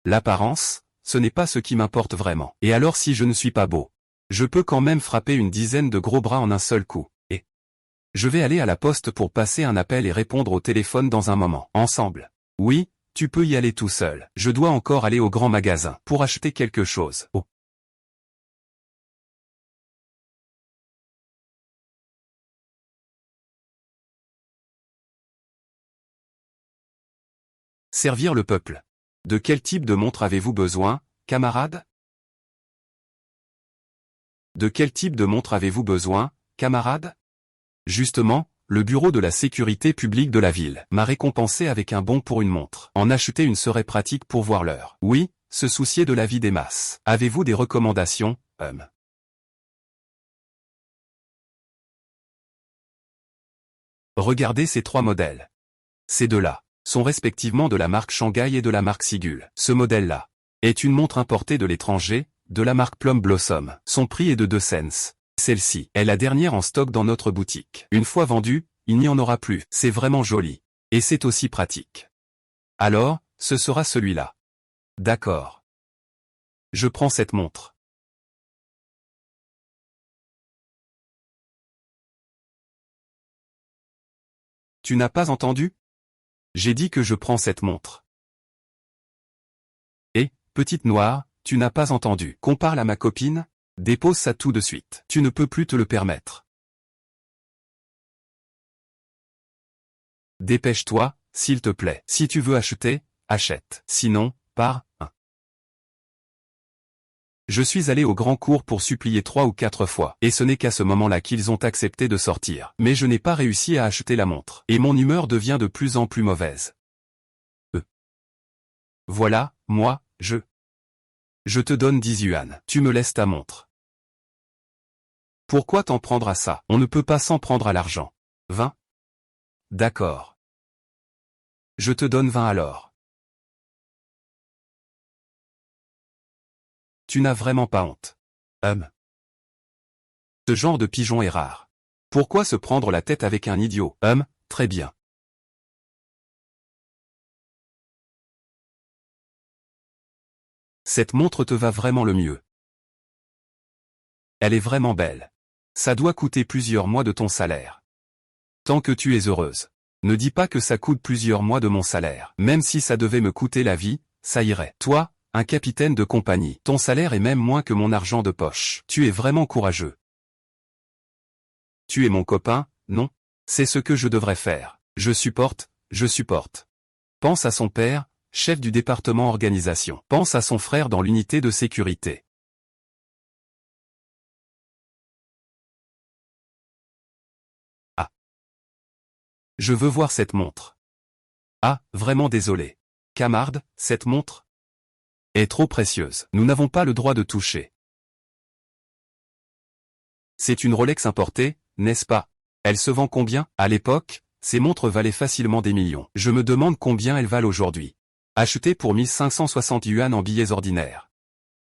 L'apparence, ce n'est pas ce qui m'importe vraiment. Et alors si je ne suis pas beau? Je peux quand même frapper une dizaine de gros bras en un seul coup. Et je vais aller à la poste pour passer un appel et répondre au téléphone dans un moment. Ensemble. Oui, tu peux y aller tout seul. Je dois encore aller au grand magasin pour acheter quelque chose. Oh. Servir le peuple. De quel type de montre avez-vous besoin, camarade? De quel type de montre avez-vous besoin, camarade? Justement, le bureau de la sécurité publique de la ville m'a récompensé avec un bon pour une montre. En acheter une serait pratique pour voir l'heure. Oui, se soucier de la vie des masses. Avez-vous des recommandations, Regardez ces trois modèles. Ces deux-là sont respectivement de la marque Shanghai et de la marque Sigul. Ce modèle-là est une montre importée de l'étranger, de la marque Plum Blossom. Son prix est de 2 cents. Celle-ci est la dernière en stock dans notre boutique. Une fois vendue, il n'y en aura plus. C'est vraiment joli. Et c'est aussi pratique. Alors, ce sera celui-là. D'accord. Je prends cette montre. Tu n'as pas entendu? J'ai dit que je prends cette montre. Et, petite noire, tu n'as pas entendu qu'on parle à ma copine? Dépose ça tout de suite. Tu ne peux plus te le permettre. Dépêche-toi, s'il te plaît. Si tu veux acheter, achète. Sinon, pars. Je suis allé au grand cours pour supplier 3 ou 4 fois, et ce n'est qu'à ce moment-là qu'ils ont accepté de sortir. Mais je n'ai pas réussi à acheter la montre, et mon humeur devient de plus en plus mauvaise. Voilà, moi, je te donne 10 yuan. Tu me laisses ta montre. Pourquoi t'en prendre à ça? On ne peut pas s'en prendre à l'argent. 20? D'accord. Je te donne 20 alors. Tu n'as vraiment pas honte. Ce genre de pigeon est rare. Pourquoi se prendre la tête avec un idiot? Très bien. Cette montre te va vraiment le mieux. Elle est vraiment belle. Ça doit coûter plusieurs mois de ton salaire. Tant que tu es heureuse. Ne dis pas que ça coûte plusieurs mois de mon salaire. Même si ça devait me coûter la vie, ça irait. Toi, un capitaine de compagnie, ton salaire est même moins que mon argent de poche. Tu es vraiment courageux. Tu es mon copain, non? C'est ce que je devrais faire. Je supporte. Pense à son père, chef du département organisation. Pense à son frère dans l'unité de sécurité. Ah. Je veux voir cette montre. Ah, vraiment désolé. Camarade, cette montre est trop précieuse. Nous n'avons pas le droit de toucher. C'est une Rolex importée, n'est-ce pas? Elle se vend combien? À l'époque, ces montres valaient facilement des millions. Je me demande combien elles valent aujourd'hui. Achetées pour 1560 yuan en billets ordinaires.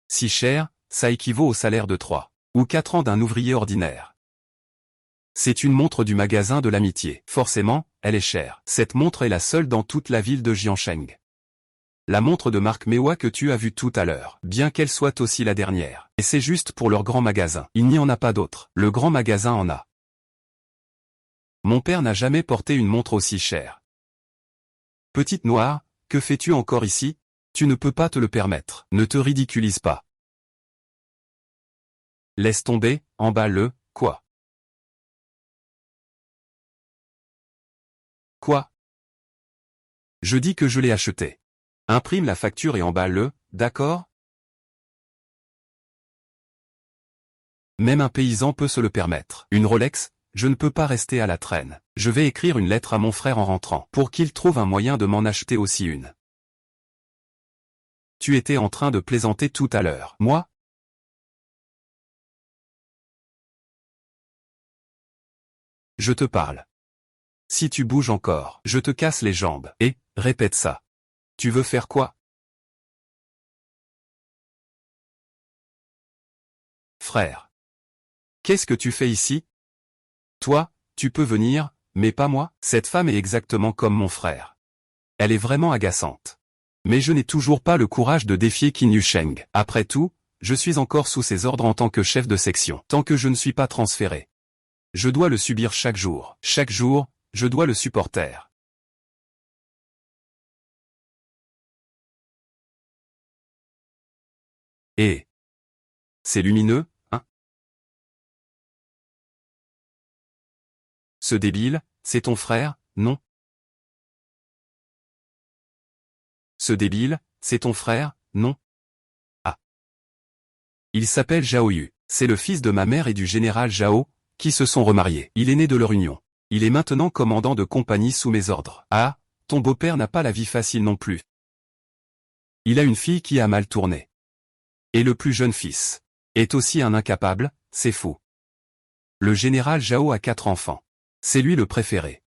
Si cher, ça équivaut au salaire de 3 ou 4 ans d'un ouvrier ordinaire. C'est une montre du magasin de l'amitié. Forcément, elle est chère. Cette montre est la seule dans toute la ville de Jiansheng. La montre de marque Mewa que tu as vue tout à l'heure, bien qu'elle soit aussi la dernière. Et c'est juste pour leur grand magasin. Il n'y en a pas d'autre. Le grand magasin en a. Mon père n'a jamais porté une montre aussi chère. Petite noire, que fais-tu encore ici? Tu ne peux pas te le permettre. Ne te ridiculise pas. Laisse tomber, emballe-le, quoi? Quoi? Je dis que je l'ai acheté. Imprime la facture et emballe-le, d'accord? Même un paysan peut se le permettre. Une Rolex, je ne peux pas rester à la traîne. Je vais écrire une lettre à mon frère en rentrant, pour qu'il trouve un moyen de m'en acheter aussi une. Tu étais en train de plaisanter tout à l'heure. Moi? Je te parle. Si tu bouges encore, je te casse les jambes. Et, répète ça. Tu veux faire quoi? Frère. Qu'est-ce que tu fais ici? Toi, tu peux venir, mais pas moi. Cette femme est exactement comme mon frère. Elle est vraiment agaçante. Mais je n'ai toujours pas le courage de défier Qin Yusheng. Après tout, je suis encore sous ses ordres en tant que chef de section. Tant que je ne suis pas transféré. Je dois le subir chaque jour. Chaque jour, je dois le supporter. Et c'est lumineux, hein? Ce débile, c'est ton frère, non? Ce débile, c'est ton frère, non? Ah. Il s'appelle Zhao Yu. C'est le fils de ma mère et du général Zhao, qui se sont remariés. Il est né de leur union. Il est maintenant commandant de compagnie sous mes ordres. Ah, ton beau-père n'a pas la vie facile non plus. Il a une fille qui a mal tourné. Et le plus jeune fils est aussi un incapable, c'est fou. Le général Zhao a 4 enfants. C'est lui le préféré.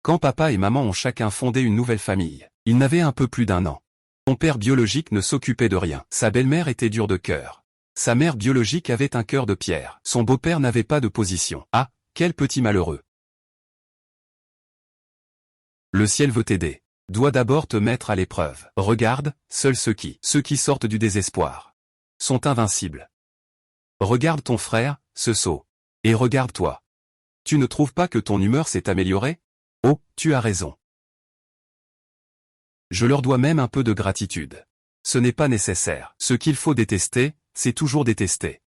Quand papa et maman ont chacun fondé une nouvelle famille, il n'avait un peu plus d'1 an. Son père biologique ne s'occupait de rien. Sa belle-mère était dure de cœur. Sa mère biologique avait un cœur de pierre. Son beau-père n'avait pas de position. Ah, quel petit malheureux. Le ciel veut t'aider. Doit d'abord te mettre à l'épreuve. Regarde, seuls ceux qui sortent du désespoir, sont invincibles. Regarde ton frère, ce sot. Et regarde-toi. Tu ne trouves pas que ton humeur s'est améliorée? Oh, tu as raison. Je leur dois même un peu de gratitude. Ce n'est pas nécessaire. Ce qu'il faut détester, c'est toujours détester.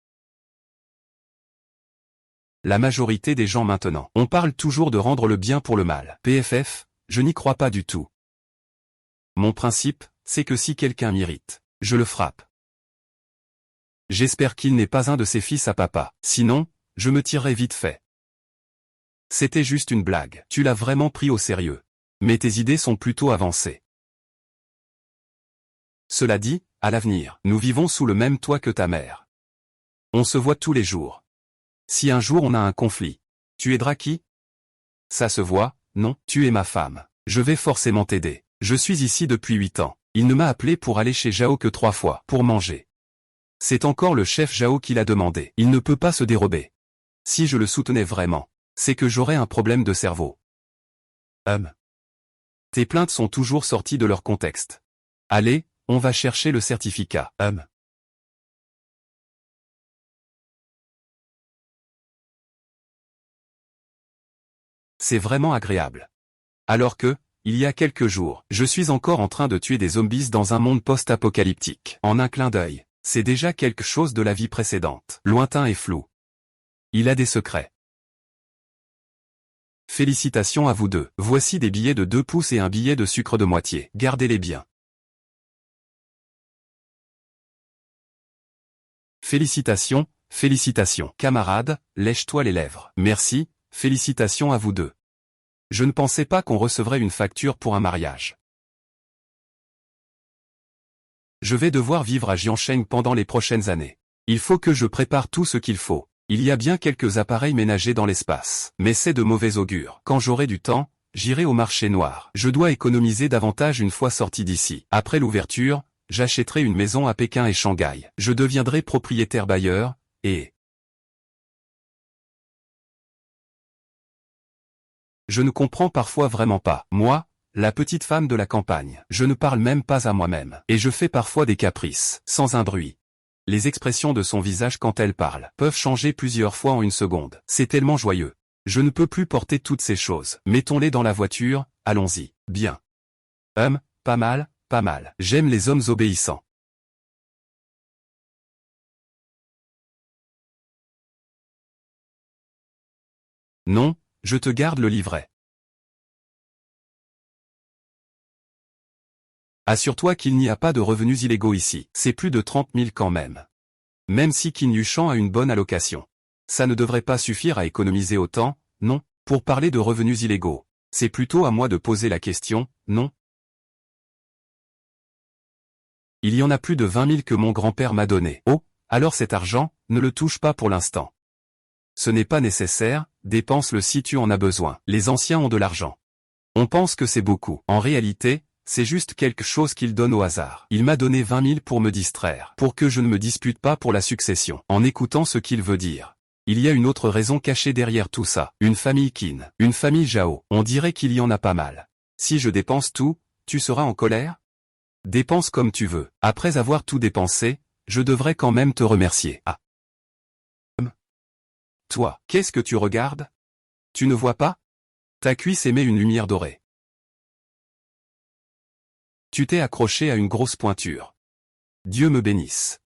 La majorité des gens maintenant, on parle toujours de rendre le bien pour le mal. PFF, je n'y crois pas du tout. Mon principe, c'est que si quelqu'un m'irrite, je le frappe. J'espère qu'il n'est pas un de ses fils à papa, sinon, je me tirerai vite fait. C'était juste une blague. Tu l'as vraiment pris au sérieux. Mais tes idées sont plutôt avancées. Cela dit, à l'avenir, nous vivons sous le même toit que ta mère. On se voit tous les jours. Si un jour on a un conflit, tu aideras qui? Ça se voit, non, tu es ma femme. Je vais forcément t'aider. Je suis ici depuis 8 ans. Il ne m'a appelé pour aller chez Zhao que 3 fois, pour manger. C'est encore le chef Zhao qui l'a demandé. Il ne peut pas se dérober. Si je le soutenais vraiment, c'est que j'aurais un problème de cerveau. Tes plaintes sont toujours sorties de leur contexte. Allez, on va chercher le certificat. C'est vraiment agréable. Alors que, il y a quelques jours, je suis encore en train de tuer des zombies dans un monde post-apocalyptique. En un clin d'œil, c'est déjà quelque chose de la vie précédente. Lointain et flou. Il a des secrets. Félicitations à vous deux. Voici des billets de 2 pouces et un billet de sucre de moitié. Gardez-les bien. Félicitations, félicitations. Camarade, lèche-toi les lèvres. Merci, félicitations à vous deux. Je ne pensais pas qu'on recevrait une facture pour un mariage. Je vais devoir vivre à Jiansheng pendant les prochaines années. Il faut que je prépare tout ce qu'il faut. Il y a bien quelques appareils ménagers dans l'espace, mais c'est de mauvais augure. Quand j'aurai du temps, j'irai au marché noir. Je dois économiser davantage une fois sorti d'ici. Après l'ouverture, j'achèterai une maison à Pékin et Shanghai. Je deviendrai propriétaire bailleur, et... Je ne comprends parfois vraiment pas. Moi, la petite femme de la campagne, je ne parle même pas à moi-même. Et je fais parfois des caprices, sans un bruit. Les expressions de son visage quand elle parle peuvent changer plusieurs fois en une seconde. C'est tellement joyeux. Je ne peux plus porter toutes ces choses. Mettons-les dans la voiture, allons-y. Bien. Pas mal, pas mal. J'aime les hommes obéissants. Non, je te garde le livret. Assure-toi qu'il n'y a pas de revenus illégaux ici. C'est plus de 30 000 quand même. Même si Qin Yushan a une bonne allocation. Ça ne devrait pas suffire à économiser autant, non? Pour parler de revenus illégaux, c'est plutôt à moi de poser la question, non? Il y en a plus de 20 000 que mon grand-père m'a donné. Oh, alors cet argent, ne le touche pas pour l'instant. Ce n'est pas nécessaire, dépense-le si tu en as besoin. Les anciens ont de l'argent. On pense que c'est beaucoup. En réalité, c'est juste quelque chose qu'il donne au hasard. Il m'a donné 20 000 pour me distraire, pour que je ne me dispute pas pour la succession. En écoutant ce qu'il veut dire. Il y a une autre raison cachée derrière tout ça. Une famille Qin, une famille Zhao. On dirait qu'il y en a pas mal. Si je dépense tout, tu seras en colère? Dépense comme tu veux. Après avoir tout dépensé, je devrais quand même te remercier. Ah. Toi, qu'est-ce que tu regardes? Tu ne vois pas? Ta cuisse émet une lumière dorée. Tu t'es accroché à une grosse pointure. Dieu me bénisse.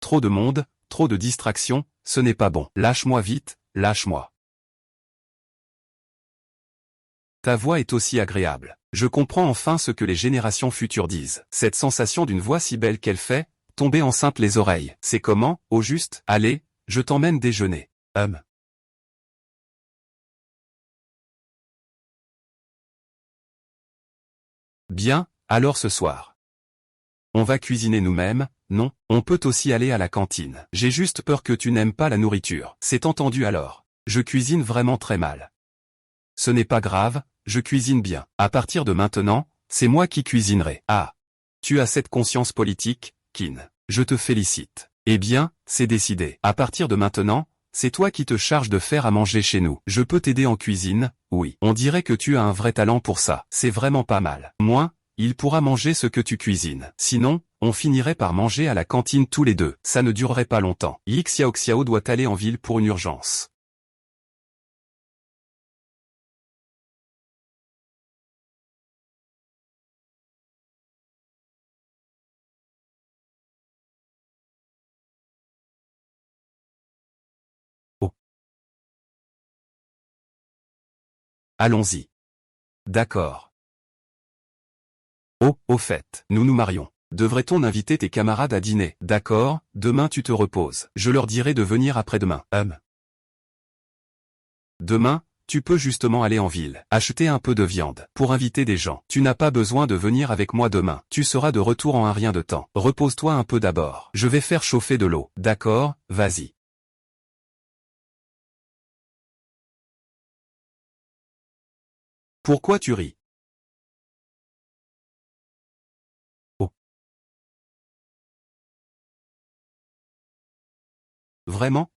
Trop de monde, trop de distractions, ce n'est pas bon. Lâche-moi vite, lâche-moi. Ta voix est aussi agréable. Je comprends enfin ce que les générations futures disent. Cette sensation d'une voix si belle qu'elle fait tomber enceinte les oreilles. C'est comment, au juste? Allez, je t'emmène déjeuner. Bien, alors ce soir. On va cuisiner nous-mêmes, non? On peut aussi aller à la cantine. J'ai juste peur que tu n'aimes pas la nourriture. C'est entendu alors. Je cuisine vraiment très mal. Ce n'est pas grave, je cuisine bien. À partir de maintenant, c'est moi qui cuisinerai. Ah. Tu as cette conscience politique, Kin. Je te félicite. Eh bien, c'est décidé. À partir de maintenant, c'est toi qui te charges de faire à manger chez nous. Je peux t'aider en cuisine, oui. On dirait que tu as un vrai talent pour ça. C'est vraiment pas mal. Moi, il pourra manger ce que tu cuisines. Sinon, on finirait par manger à la cantine tous les deux. Ça ne durerait pas longtemps. Xiao Xiao doit aller en ville pour une urgence. Oh. Allons-y. D'accord. Oh, au fait, nous nous marions. Devrait-on inviter tes camarades à dîner? D'accord, demain tu te reposes. Je leur dirai de venir après-demain. Demain, tu peux justement aller en ville, acheter un peu de viande, pour inviter des gens. Tu n'as pas besoin de venir avec moi demain. Tu seras de retour en un rien de temps. Repose-toi un peu d'abord. Je vais faire chauffer de l'eau. D'accord, vas-y. Pourquoi tu ris? Oh. Vraiment?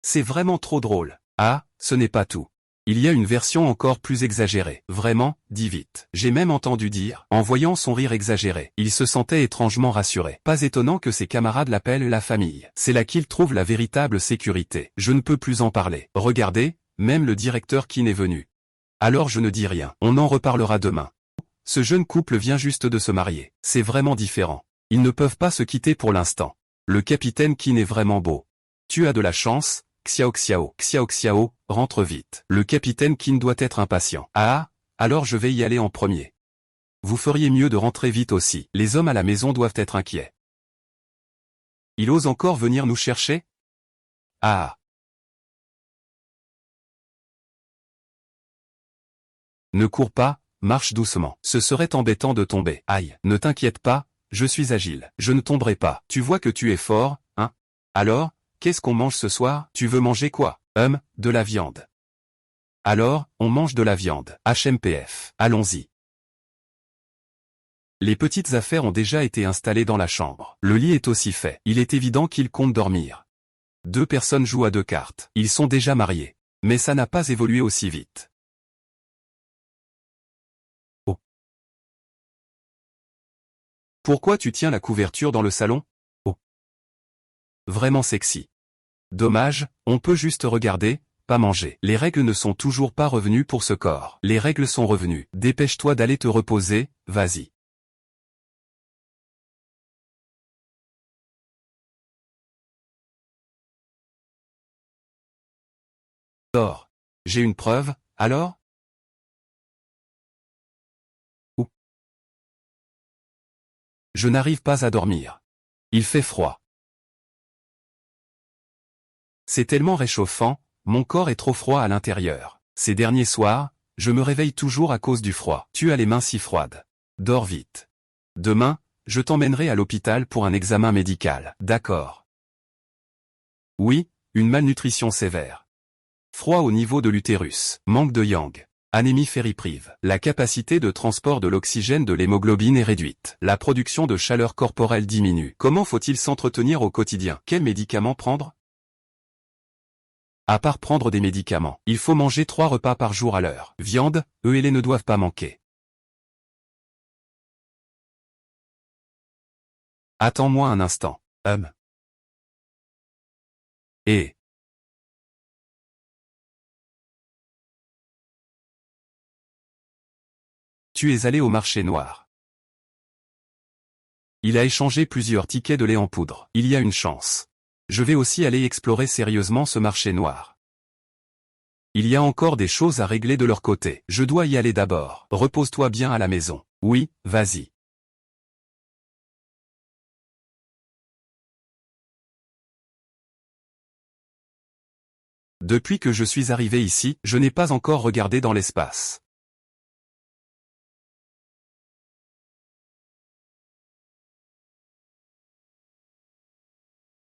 C'est vraiment trop drôle. Ah, ce n'est pas tout. Il y a une version encore plus exagérée. Vraiment, dis vite. J'ai même entendu dire, en voyant son rire exagéré, il se sentait étrangement rassuré. Pas étonnant que ses camarades l'appellent la famille. C'est là qu'il trouve la véritable sécurité. Je ne peux plus en parler. Regardez, même le directeur qui n'est venu. Alors je ne dis rien. On en reparlera demain. Ce jeune couple vient juste de se marier. C'est vraiment différent. Ils ne peuvent pas se quitter pour l'instant. Le capitaine Qin est vraiment beau. Tu as de la chance, Xiao Xiao. Xiao Xiao, rentre vite. Le capitaine Qin doit être impatient. Ah, alors je vais y aller en premier. Vous feriez mieux de rentrer vite aussi. Les hommes à la maison doivent être inquiets. Il ose encore venir nous chercher? Ah. Ne cours pas, marche doucement. Ce serait embêtant de tomber. Aïe, ne t'inquiète pas, je suis agile. Je ne tomberai pas. Tu vois que tu es fort, hein? Alors, qu'est-ce qu'on mange ce soir? Tu veux manger quoi? De la viande. Alors, on mange de la viande. HMPF. Allons-y. Les petites affaires ont déjà été installées dans la chambre. Le lit est aussi fait. Il est évident qu'ils comptent dormir. Deux personnes jouent à deux cartes. Ils sont déjà mariés. Mais ça n'a pas évolué aussi vite. Oh. Pourquoi tu tiens la couverture dans le salon? Oh. Vraiment sexy. Dommage, on peut juste regarder, pas manger. Les règles ne sont toujours pas revenues pour ce corps. Les règles sont revenues. Dépêche-toi d'aller te reposer, vas-y. Dors. J'ai une preuve, alors? Ou. Je n'arrive pas à dormir. Il fait froid. C'est tellement réchauffant, mon corps est trop froid à l'intérieur. Ces derniers soirs, je me réveille toujours à cause du froid. Tu as les mains si froides. Dors vite. Demain, je t'emmènerai à l'hôpital pour un examen médical. D'accord. Oui, une malnutrition sévère. Froid au niveau de l'utérus. Manque de yang. Anémie fériprive. La capacité de transport de l'oxygène de l'hémoglobine est réduite. La production de chaleur corporelle diminue. Comment faut-il s'entretenir au quotidien? Quels médicaments prendre? À part prendre des médicaments, il faut manger 3 repas par jour à l'heure. Viande, œufs et lait ne doivent pas manquer. Attends-moi un instant. Et tu es allé au marché noir. Il a échangé plusieurs tickets de lait en poudre. Il y a une chance. Je vais aussi aller explorer sérieusement ce marché noir. Il y a encore des choses à régler de leur côté. Je dois y aller d'abord. Repose-toi bien à la maison. Oui, vas-y. Depuis que je suis arrivé ici, je n'ai pas encore regardé dans l'espace.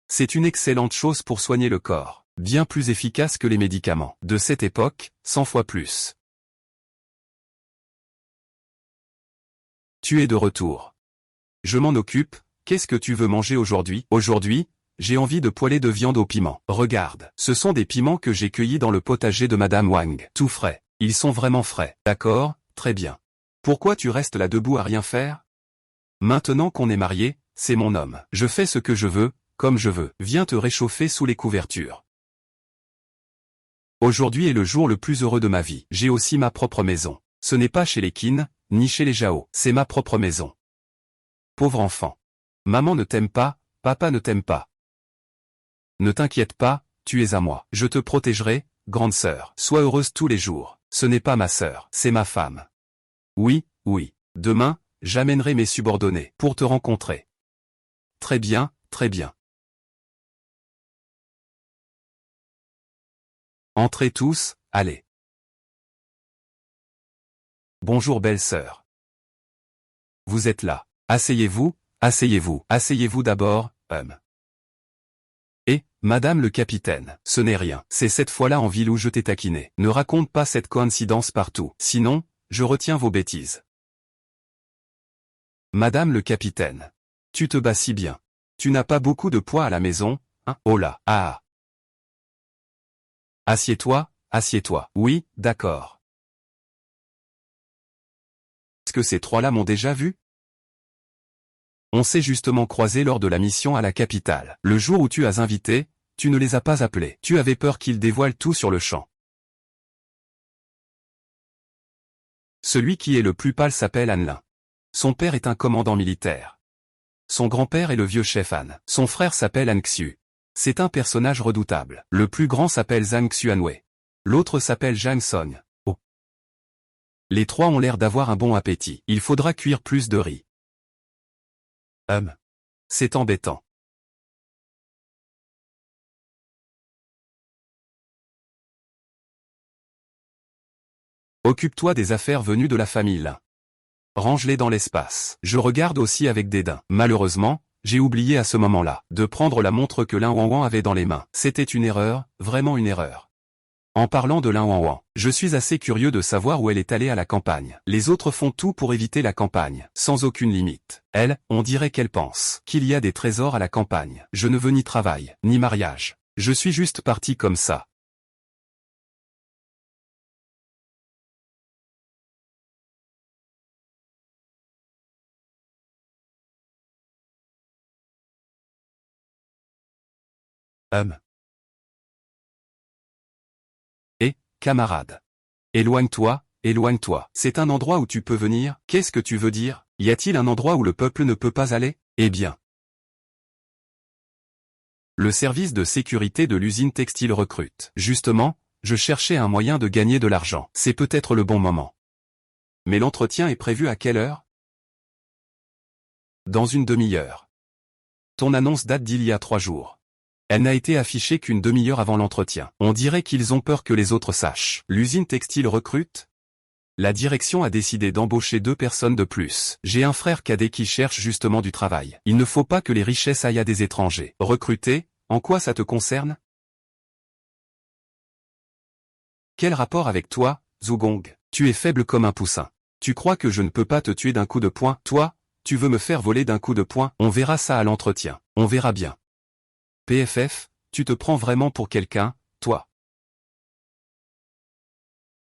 C'est une excellente chose pour soigner le corps. Bien plus efficace que les médicaments. De cette époque, 100 fois plus. Tu es de retour. Je m'en occupe. Qu'est-ce que tu veux manger aujourd'hui? Aujourd'hui, j'ai envie de poêler de viande au piment. Regarde, ce sont des piments que j'ai cueillis dans le potager de Madame Wang. Tout frais. Ils sont vraiment frais. D'accord, très bien. Pourquoi tu restes là debout à rien faire? Maintenant qu'on est mariés, c'est mon homme. Je fais ce que je veux, comme je veux. Viens te réchauffer sous les couvertures. Aujourd'hui est le jour le plus heureux de ma vie. J'ai aussi ma propre maison. Ce n'est pas chez les Qin, ni chez les Zhao. C'est ma propre maison. Pauvre enfant. Maman ne t'aime pas, papa ne t'aime pas. Ne t'inquiète pas, tu es à moi. Je te protégerai, grande sœur. Sois heureuse tous les jours. Ce n'est pas ma sœur, c'est ma femme. Oui, oui. Demain, j'amènerai mes subordonnés pour te rencontrer. Très bien, très bien. Entrez tous, allez. Bonjour belle sœur. Vous êtes là. Asseyez-vous, asseyez-vous. Asseyez-vous d'abord, Et, madame le capitaine, ce n'est rien. C'est cette fois-là en ville où je t'ai taquiné. Ne raconte pas cette coïncidence partout. Sinon, je retiens vos bêtises. Madame le capitaine. Tu te bats si bien. Tu n'as pas beaucoup de poids à la maison, hein? Oh là, ah. Assieds-toi, assieds-toi. Oui, d'accord. Est-ce que ces trois-là m'ont déjà vu? On s'est justement croisés lors de la mission à la capitale. Le jour où tu as invité, tu ne les as pas appelés. Tu avais peur qu'ils dévoilent tout sur le champ. Celui qui est le plus pâle s'appelle Anlin. Son père est un commandant militaire. Son grand-père est le vieux chef Han. Son frère s'appelle Han Xiu. C'est un personnage redoutable. Le plus grand s'appelle Zhang Xuanwei. L'autre s'appelle Zhang Song. Oh. Les trois ont l'air d'avoir un bon appétit. Il faudra cuire plus de riz. C'est embêtant. Occupe-toi des affaires venues de la famille Lin. Range-les dans l'espace. Je regarde aussi avec dédain. Malheureusement, j'ai oublié à ce moment-là de prendre la montre que Lin Wanwan avait dans les mains. C'était une erreur, vraiment une erreur. En parlant de Lin Wanwan, je suis assez curieux de savoir où elle est allée à la campagne. Les autres font tout pour éviter la campagne, sans aucune limite. Elle, on dirait qu'elle pense qu'il y a des trésors à la campagne. Je ne veux ni travail, ni mariage. Je suis juste parti comme ça. Et, camarade. Éloigne-toi, éloigne-toi. C'est un endroit où tu peux venir. Qu'est-ce que tu veux dire? Y a-t-il un endroit où le peuple ne peut pas aller? Eh bien. Le service de sécurité de l'usine textile recrute. Justement, je cherchais un moyen de gagner de l'argent. C'est peut-être le bon moment. Mais l'entretien est prévu à quelle heure? Dans une demi-heure. Ton annonce date d'il y a 3 jours. Elle n'a été affichée qu'une demi-heure avant l'entretien. On dirait qu'ils ont peur que les autres sachent. L'usine textile recrute? La direction a décidé d'embaucher 2 personnes de plus. J'ai un frère cadet qui cherche justement du travail. Il ne faut pas que les richesses aillent à des étrangers. Recruter? En quoi ça te concerne? Quel rapport avec toi, Zugong? Tu es faible comme un poussin. Tu crois que je ne peux pas te tuer d'un coup de poing? Toi, tu veux me faire voler d'un coup de poing? On verra ça à l'entretien. On verra bien. PFF, tu te prends vraiment pour quelqu'un, toi?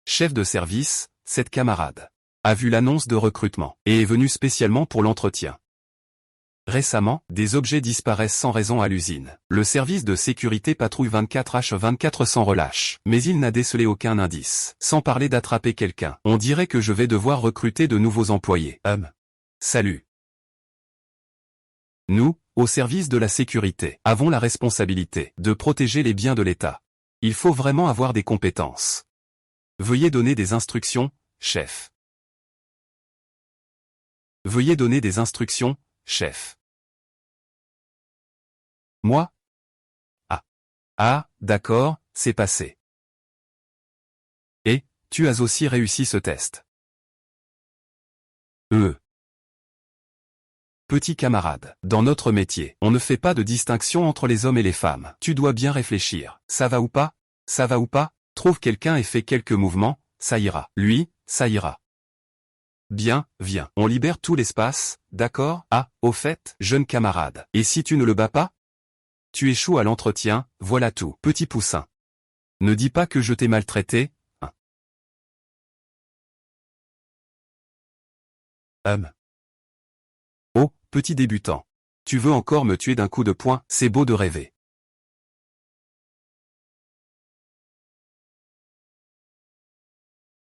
Chef de service, cette camarade a vu l'annonce de recrutement et est venu spécialement pour l'entretien. Récemment, des objets disparaissent sans raison à l'usine. Le service de sécurité patrouille 24h24 sans relâche, mais il n'a décelé aucun indice. Sans parler d'attraper quelqu'un, on dirait que je vais devoir recruter de nouveaux employés. Salut. Nous, au service de la sécurité, avons la responsabilité de protéger les biens de l'État. Il faut vraiment avoir des compétences. Veuillez donner des instructions, chef. Veuillez donner des instructions, chef. Moi? Ah, d'accord, c'est passé. Et, tu as aussi réussi ce test. Petit camarade, dans notre métier, on ne fait pas de distinction entre les hommes et les femmes. Tu dois bien réfléchir. Ça va ou pas? Ça va ou pas? Trouve quelqu'un et fais quelques mouvements, ça ira. Lui, ça ira. Bien, viens. On libère tout l'espace, d'accord? Ah, au fait, jeune camarade. Et si tu ne le bats pas? Tu échoues à l'entretien, voilà tout. Petit poussin. Ne dis pas que je t'ai maltraité, hein. Oh, petit débutant. Tu veux encore me tuer d'un coup de poing? C'est beau de rêver.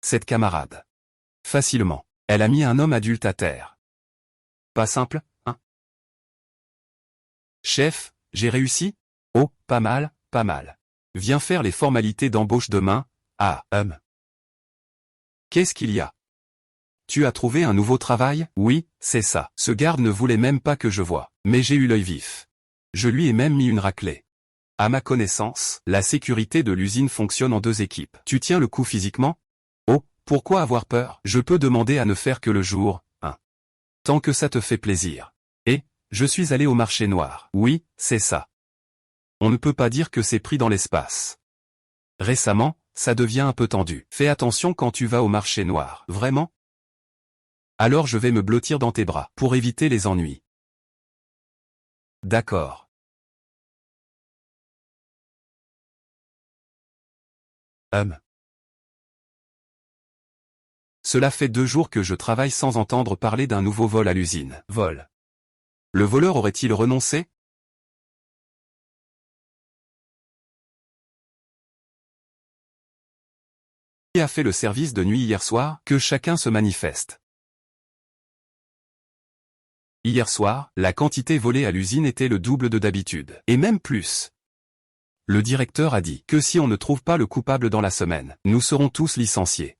Cette camarade. Facilement. Elle a mis un homme adulte à terre. Pas simple, hein? Chef, j'ai réussi? Oh, pas mal, pas mal. Viens faire les formalités d'embauche demain. Ah, Qu'est-ce qu'il y a? Tu as trouvé un nouveau travail? Oui, c'est ça. Ce garde ne voulait même pas que je voie. Mais j'ai eu l'œil vif. Je lui ai même mis une raclée. À ma connaissance, la sécurité de l'usine fonctionne en 2 équipes. Tu tiens le coup physiquement? Oh, pourquoi avoir peur? Je peux demander à ne faire que le jour, hein. Tant que ça te fait plaisir. Et, je suis allé au marché noir. Oui, c'est ça. On ne peut pas dire que c'est pris dans l'espace. Récemment, ça devient un peu tendu. Fais attention quand tu vas au marché noir. Vraiment? Alors je vais me blottir dans tes bras, pour éviter les ennuis. D'accord. Cela fait 2 jours que je travaille sans entendre parler d'un nouveau vol à l'usine. Vol. Le voleur aurait-il renoncé? Qui a fait le service de nuit hier soir? Que chacun se manifeste. Hier soir, la quantité volée à l'usine était le double de d'habitude. Et même plus. Le directeur a dit que si on ne trouve pas le coupable dans la semaine, nous serons tous licenciés.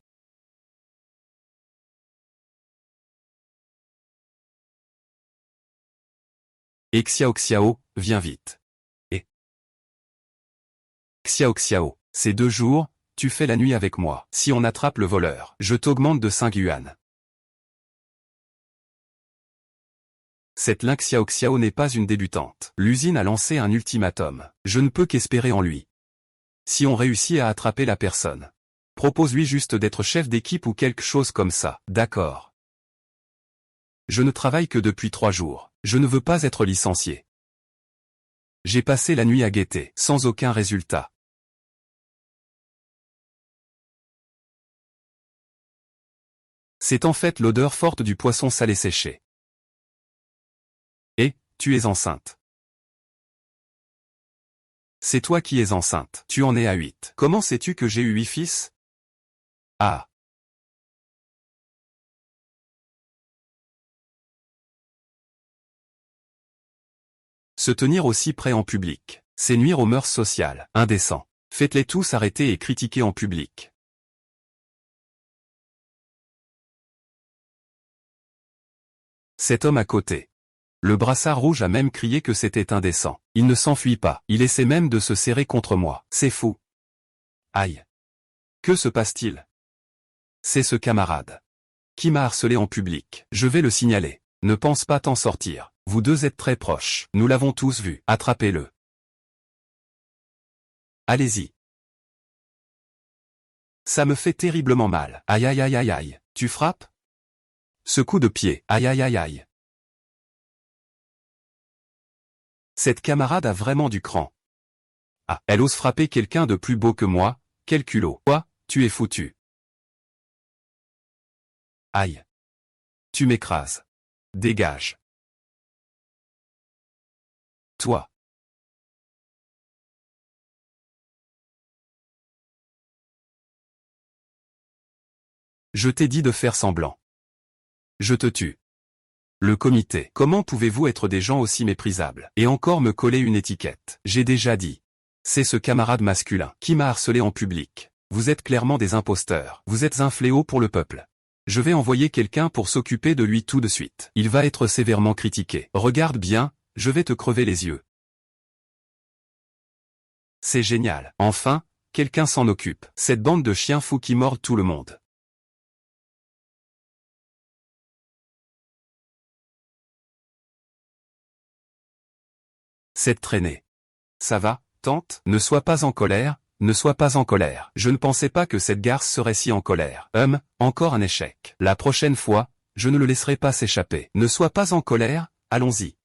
Et Xiao Xiao, viens vite. Et Xiao Xiao, ces 2 jours, tu fais la nuit avec moi. Si on attrape le voleur, je t'augmente de 5 yuan. Cette Lin Xiao Xiao n'est pas une débutante. L'usine a lancé un ultimatum. Je ne peux qu'espérer en lui. Si on réussit à attraper la personne, propose-lui juste d'être chef d'équipe ou quelque chose comme ça. D'accord. Je ne travaille que depuis 3 jours. Je ne veux pas être licencié. J'ai passé la nuit à guetter, sans aucun résultat. C'est en fait l'odeur forte du poisson salé séché. Et, tu es enceinte. C'est toi qui es enceinte. Tu en es à 8. Comment sais-tu que j'ai eu 8 fils? Ah. Se tenir aussi près en public, c'est nuire aux mœurs sociales. Indécent. Faites-les tous arrêter et critiquer en public. Cet homme à côté. Le brassard rouge a même crié que c'était indécent. Il ne s'enfuit pas. Il essaie même de se serrer contre moi. C'est fou. Aïe. Que se passe-t-il? C'est ce camarade qui m'a harcelé en public. Je vais le signaler. Ne pense pas t'en sortir. Vous deux êtes très proches. Nous l'avons tous vu. Attrapez-le. Allez-y. Ça me fait terriblement mal. Aïe aïe aïe aïe aïe. Tu frappes? Ce coup de pied. Aïe aïe aïe aïe. Cette camarade a vraiment du cran. Ah, elle ose frapper quelqu'un de plus beau que moi. Quel culot. Quoi? Tu es foutu. Aïe. Tu m'écrases. Dégage. Toi. Je t'ai dit de faire semblant. Je te tue. Le comité. Comment pouvez-vous être des gens aussi méprisables et encore me coller une étiquette? J'ai déjà dit. C'est ce camarade masculin qui m'a harcelé en public. Vous êtes clairement des imposteurs. Vous êtes un fléau pour le peuple. Je vais envoyer quelqu'un pour s'occuper de lui tout de suite. Il va être sévèrement critiqué. Regarde bien, je vais te crever les yeux. C'est génial. Enfin, quelqu'un s'en occupe. Cette bande de chiens fous qui mordent tout le monde. Cette traînée. Ça va, tante? Ne sois pas en colère, ne sois pas en colère. Je ne pensais pas que cette garce serait si en colère. Encore un échec. La prochaine fois, je ne le laisserai pas s'échapper. Ne sois pas en colère, allons-y.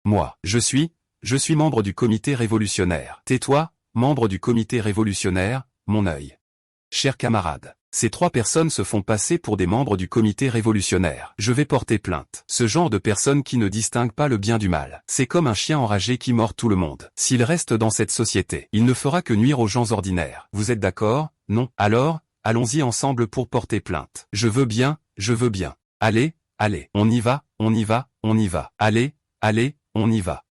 Moi, je suis membre du comité révolutionnaire. Tais-toi, membre du comité révolutionnaire, mon œil. Chers camarades, ces trois personnes se font passer pour des membres du comité révolutionnaire. Je vais porter plainte. Ce genre de personnes qui ne distinguent pas le bien du mal. C'est comme un chien enragé qui mord tout le monde. S'il reste dans cette société, il ne fera que nuire aux gens ordinaires. Vous êtes d'accord? Non? Alors, allons-y ensemble pour porter plainte. Je veux bien, je veux bien. Allez, allez, on y va, on y va, on y va. Allez, allez, on y va.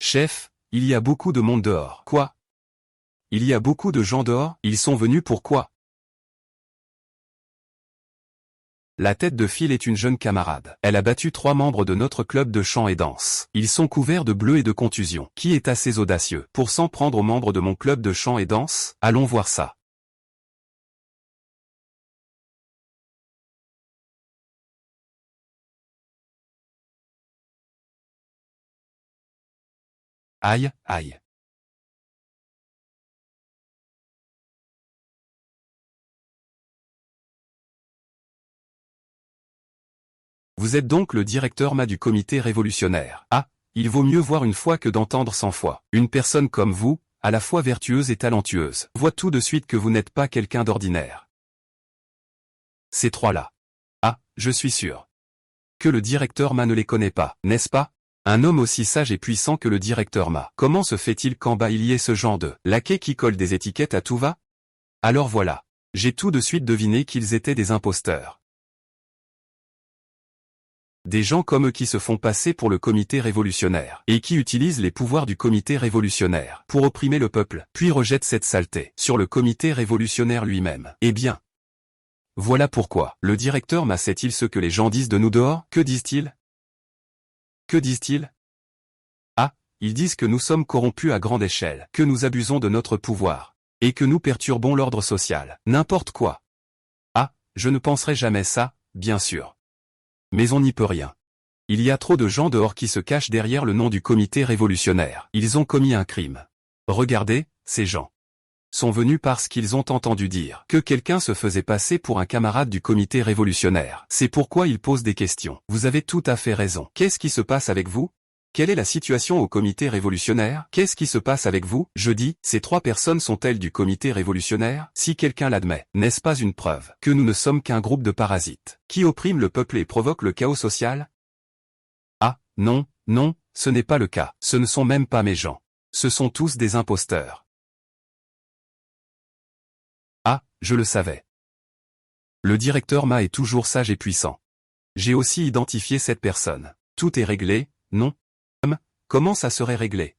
Chef, il y a beaucoup de monde dehors. Quoi? Il y a beaucoup de gens dehors? Ils sont venus pour quoi? La tête de file est une jeune camarade. Elle a battu 3 membres de notre club de chant et danse. Ils sont couverts de bleu et de contusions. Qui est assez audacieux pour s'en prendre aux membres de mon club de chant et danse? Allons voir ça. Aïe, aïe. Vous êtes donc le directeur du comité révolutionnaire. Ah, il vaut mieux voir une fois que d'entendre 100 fois. Une personne comme vous, à la fois vertueuse et talentueuse, voit tout de suite que vous n'êtes pas quelqu'un d'ordinaire. Ces trois-là. Ah, je suis sûr que le directeur Ma ne les connaît pas, n'est-ce pas? Un homme aussi sage et puissant que le directeur Ma. Comment se fait-il qu'en bas il y ait ce genre de laquais qui colle des étiquettes à tout va? Alors voilà. J'ai tout de suite deviné qu'ils étaient des imposteurs. Des gens comme eux qui se font passer pour le comité révolutionnaire, et qui utilisent les pouvoirs du comité révolutionnaire pour opprimer le peuple, puis rejettent cette saleté sur le comité révolutionnaire lui-même. Eh bien, voilà pourquoi. Le directeur Ma sait-il ce que les gens disent de nous dehors? Que disent-ils? Que disent-ils? Ah, ils disent que nous sommes corrompus à grande échelle, que nous abusons de notre pouvoir, et que nous perturbons l'ordre social. N'importe quoi. Ah, je ne penserai jamais ça, bien sûr. Mais on n'y peut rien. Il y a trop de gens dehors qui se cachent derrière le nom du comité révolutionnaire. Ils ont commis un crime. Regardez, ces gens sont venus parce qu'ils ont entendu dire que quelqu'un se faisait passer pour un camarade du comité révolutionnaire. C'est pourquoi ils posent des questions. Vous avez tout à fait raison. Qu'est-ce qui se passe avec vous? Quelle est la situation au comité révolutionnaire? Qu'est-ce qui se passe avec vous? Je dis, ces trois personnes sont-elles du comité révolutionnaire? Si quelqu'un l'admet, n'est-ce pas une preuve que nous ne sommes qu'un groupe de parasites qui oppriment le peuple et provoquent le chaos social? Ah, non, non, ce n'est pas le cas. Ce ne sont même pas mes gens. Ce sont tous des imposteurs. Ah, je le savais. Le directeur Ma est toujours sage et puissant. J'ai aussi identifié cette personne. Tout est réglé, non? Comment ça serait réglé?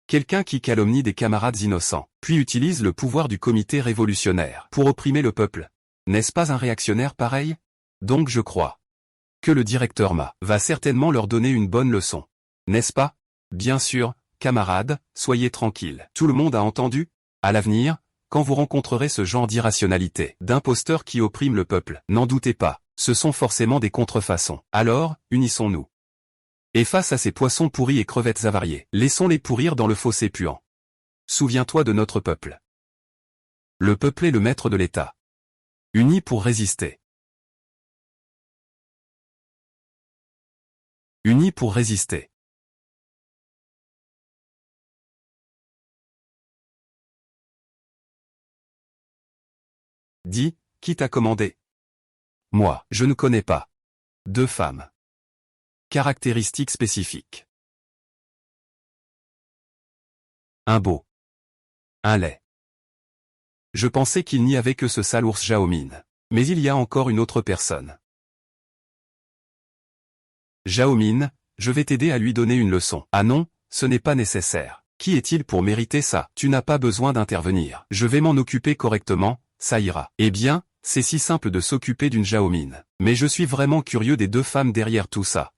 Quelqu'un qui calomnie des camarades innocents, puis utilise le pouvoir du comité révolutionnaire pour opprimer le peuple. N'est-ce pas un réactionnaire pareil? Donc je crois que le directeur Ma va certainement leur donner une bonne leçon. N'est-ce pas? Bien sûr, camarades, soyez tranquilles. Tout le monde a entendu? À l'avenir, quand vous rencontrerez ce genre d'irrationalité, d'imposteurs qui oppriment le peuple, n'en doutez pas, ce sont forcément des contrefaçons. Alors, unissons-nous. Et face à ces poissons pourris et crevettes avariées, laissons-les pourrir dans le fossé puant. Souviens-toi de notre peuple. Le peuple est le maître de l'État. Unis pour résister. Unis pour résister. Dis, qui t'a commandé? Moi, je ne connais pas. 2 femmes. Caractéristiques spécifiques. Un beau. Un laid. Je pensais qu'il n'y avait que ce sale ours Jaomine. Mais il y a encore une autre personne. Jaomine, je vais t'aider à lui donner une leçon. Ah non, ce n'est pas nécessaire. Qui est-il pour mériter ça? Tu n'as pas besoin d'intervenir. Je vais m'en occuper correctement, ça ira. Eh bien, c'est si simple de s'occuper d'une Jaomine. Mais je suis vraiment curieux des 2 femmes derrière tout ça.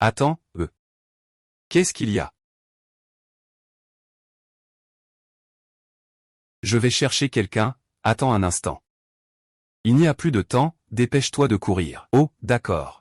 Attends, qu'est-ce qu'il y a? Je vais chercher quelqu'un, attends un instant. Il n'y a plus de temps, dépêche-toi de courir. Oh, d'accord.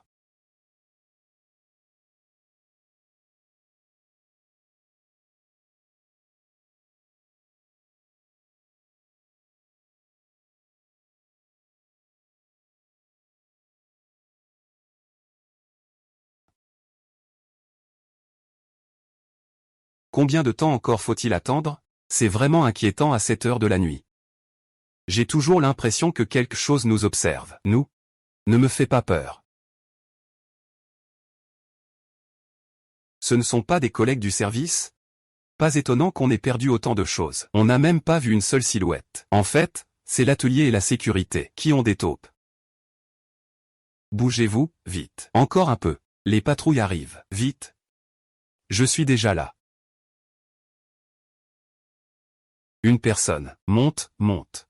Combien de temps encore faut-il attendre? C'est vraiment inquiétant à cette heure de la nuit. J'ai toujours l'impression que quelque chose nous observe. Nous? Ne me fais pas peur. Ce ne sont pas des collègues du service? Pas étonnant qu'on ait perdu autant de choses. On n'a même pas vu une seule silhouette. En fait, c'est l'atelier et la sécurité qui ont des taupes. Bougez-vous, vite. Encore un peu. Les patrouilles arrivent. Vite. Je suis déjà là. Une personne. Monte, monte.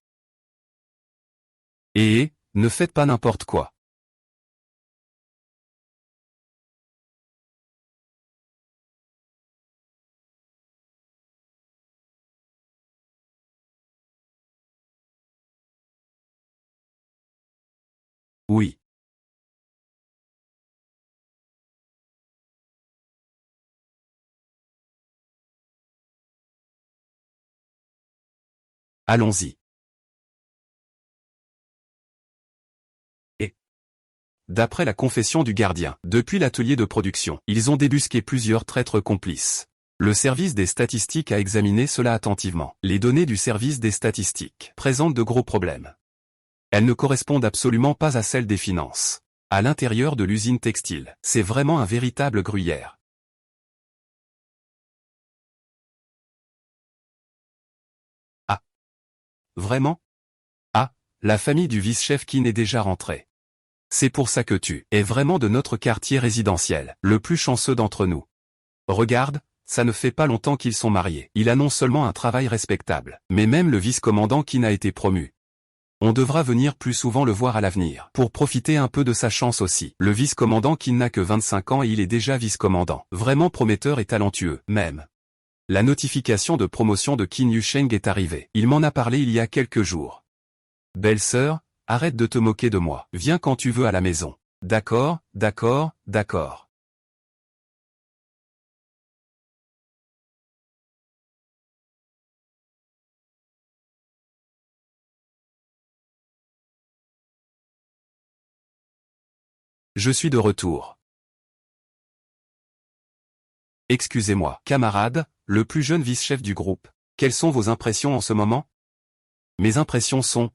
Et, ne faites pas n'importe quoi. Oui. Allons-y. Et, d'après la confession du gardien, depuis l'atelier de production, ils ont débusqué plusieurs traîtres complices. Le service des statistiques a examiné cela attentivement. Les données du service des statistiques présentent de gros problèmes. Elles ne correspondent absolument pas à celles des finances. À l'intérieur de l'usine textile, c'est vraiment un véritable gruyère. Ah, vraiment? Ah, la famille du vice-chef Kin est déjà rentrée. C'est pour ça que tu es vraiment de notre quartier résidentiel, le plus chanceux d'entre nous. Regarde, ça ne fait pas longtemps qu'ils sont mariés. Il a non seulement un travail respectable, mais même le vice-commandant Kin a été promu. On devra venir plus souvent le voir à l'avenir, pour profiter un peu de sa chance aussi. Le vice-commandant Kin n'a que 25 ans et il est déjà vice-commandant. Vraiment prometteur et talentueux, même. La notification de promotion de Qin Yusheng est arrivée. Il m'en a parlé il y a quelques jours. Belle-sœur, arrête de te moquer de moi. Viens quand tu veux à la maison. D'accord, d'accord, d'accord. Je suis de retour. Excusez-moi, camarade, le plus jeune vice-chef du groupe. Quelles sont vos impressions en ce moment? Mes impressions sont,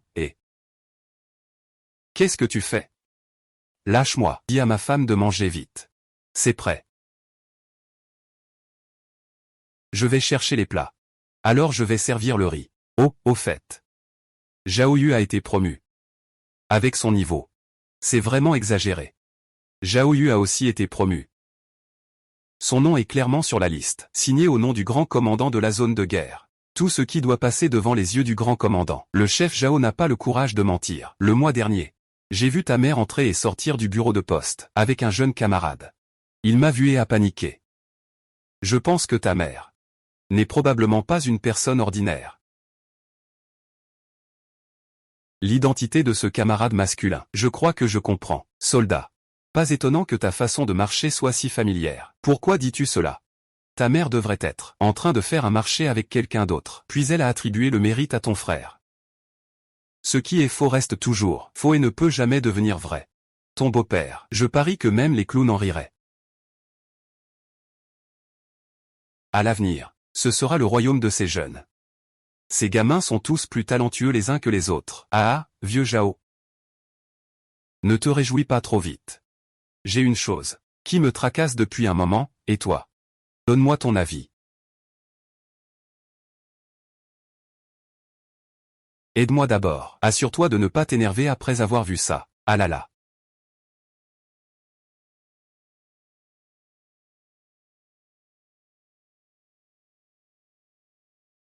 Qu'est-ce que tu fais? Lâche-moi, dis à ma femme de manger vite. C'est prêt. Je vais chercher les plats. Alors je vais servir le riz. Oh, au fait. Zhao Yu a été promu. Avec son niveau. C'est vraiment exagéré. Zhao Yu a aussi été promu. Son nom est clairement sur la liste, signé au nom du grand commandant de la zone de guerre. Tout ce qui doit passer devant les yeux du grand commandant. Le chef Zhao n'a pas le courage de mentir. Le mois dernier, j'ai vu ta mère entrer et sortir du bureau de poste, avec un jeune camarade. Il m'a vu et a paniqué. Je pense que ta mère n'est probablement pas une personne ordinaire. L'identité de ce camarade masculin. Je crois que je comprends. Soldat. Pas étonnant que ta façon de marcher soit si familière. Pourquoi dis-tu cela? Ta mère devrait être en train de faire un marché avec quelqu'un d'autre. Puis elle a attribué le mérite à ton frère. Ce qui est faux reste toujours faux et ne peut jamais devenir vrai. Ton beau-père. Je parie que même les clowns en riraient. À l'avenir, ce sera le royaume de ces jeunes. Ces gamins sont tous plus talentueux les uns que les autres. Ah, vieux Zhao. Ne te réjouis pas trop vite. J'ai une chose qui me tracasse depuis un moment, et toi? Donne-moi ton avis. Aide-moi d'abord. Assure-toi de ne pas t'énerver après avoir vu ça. Ah là là.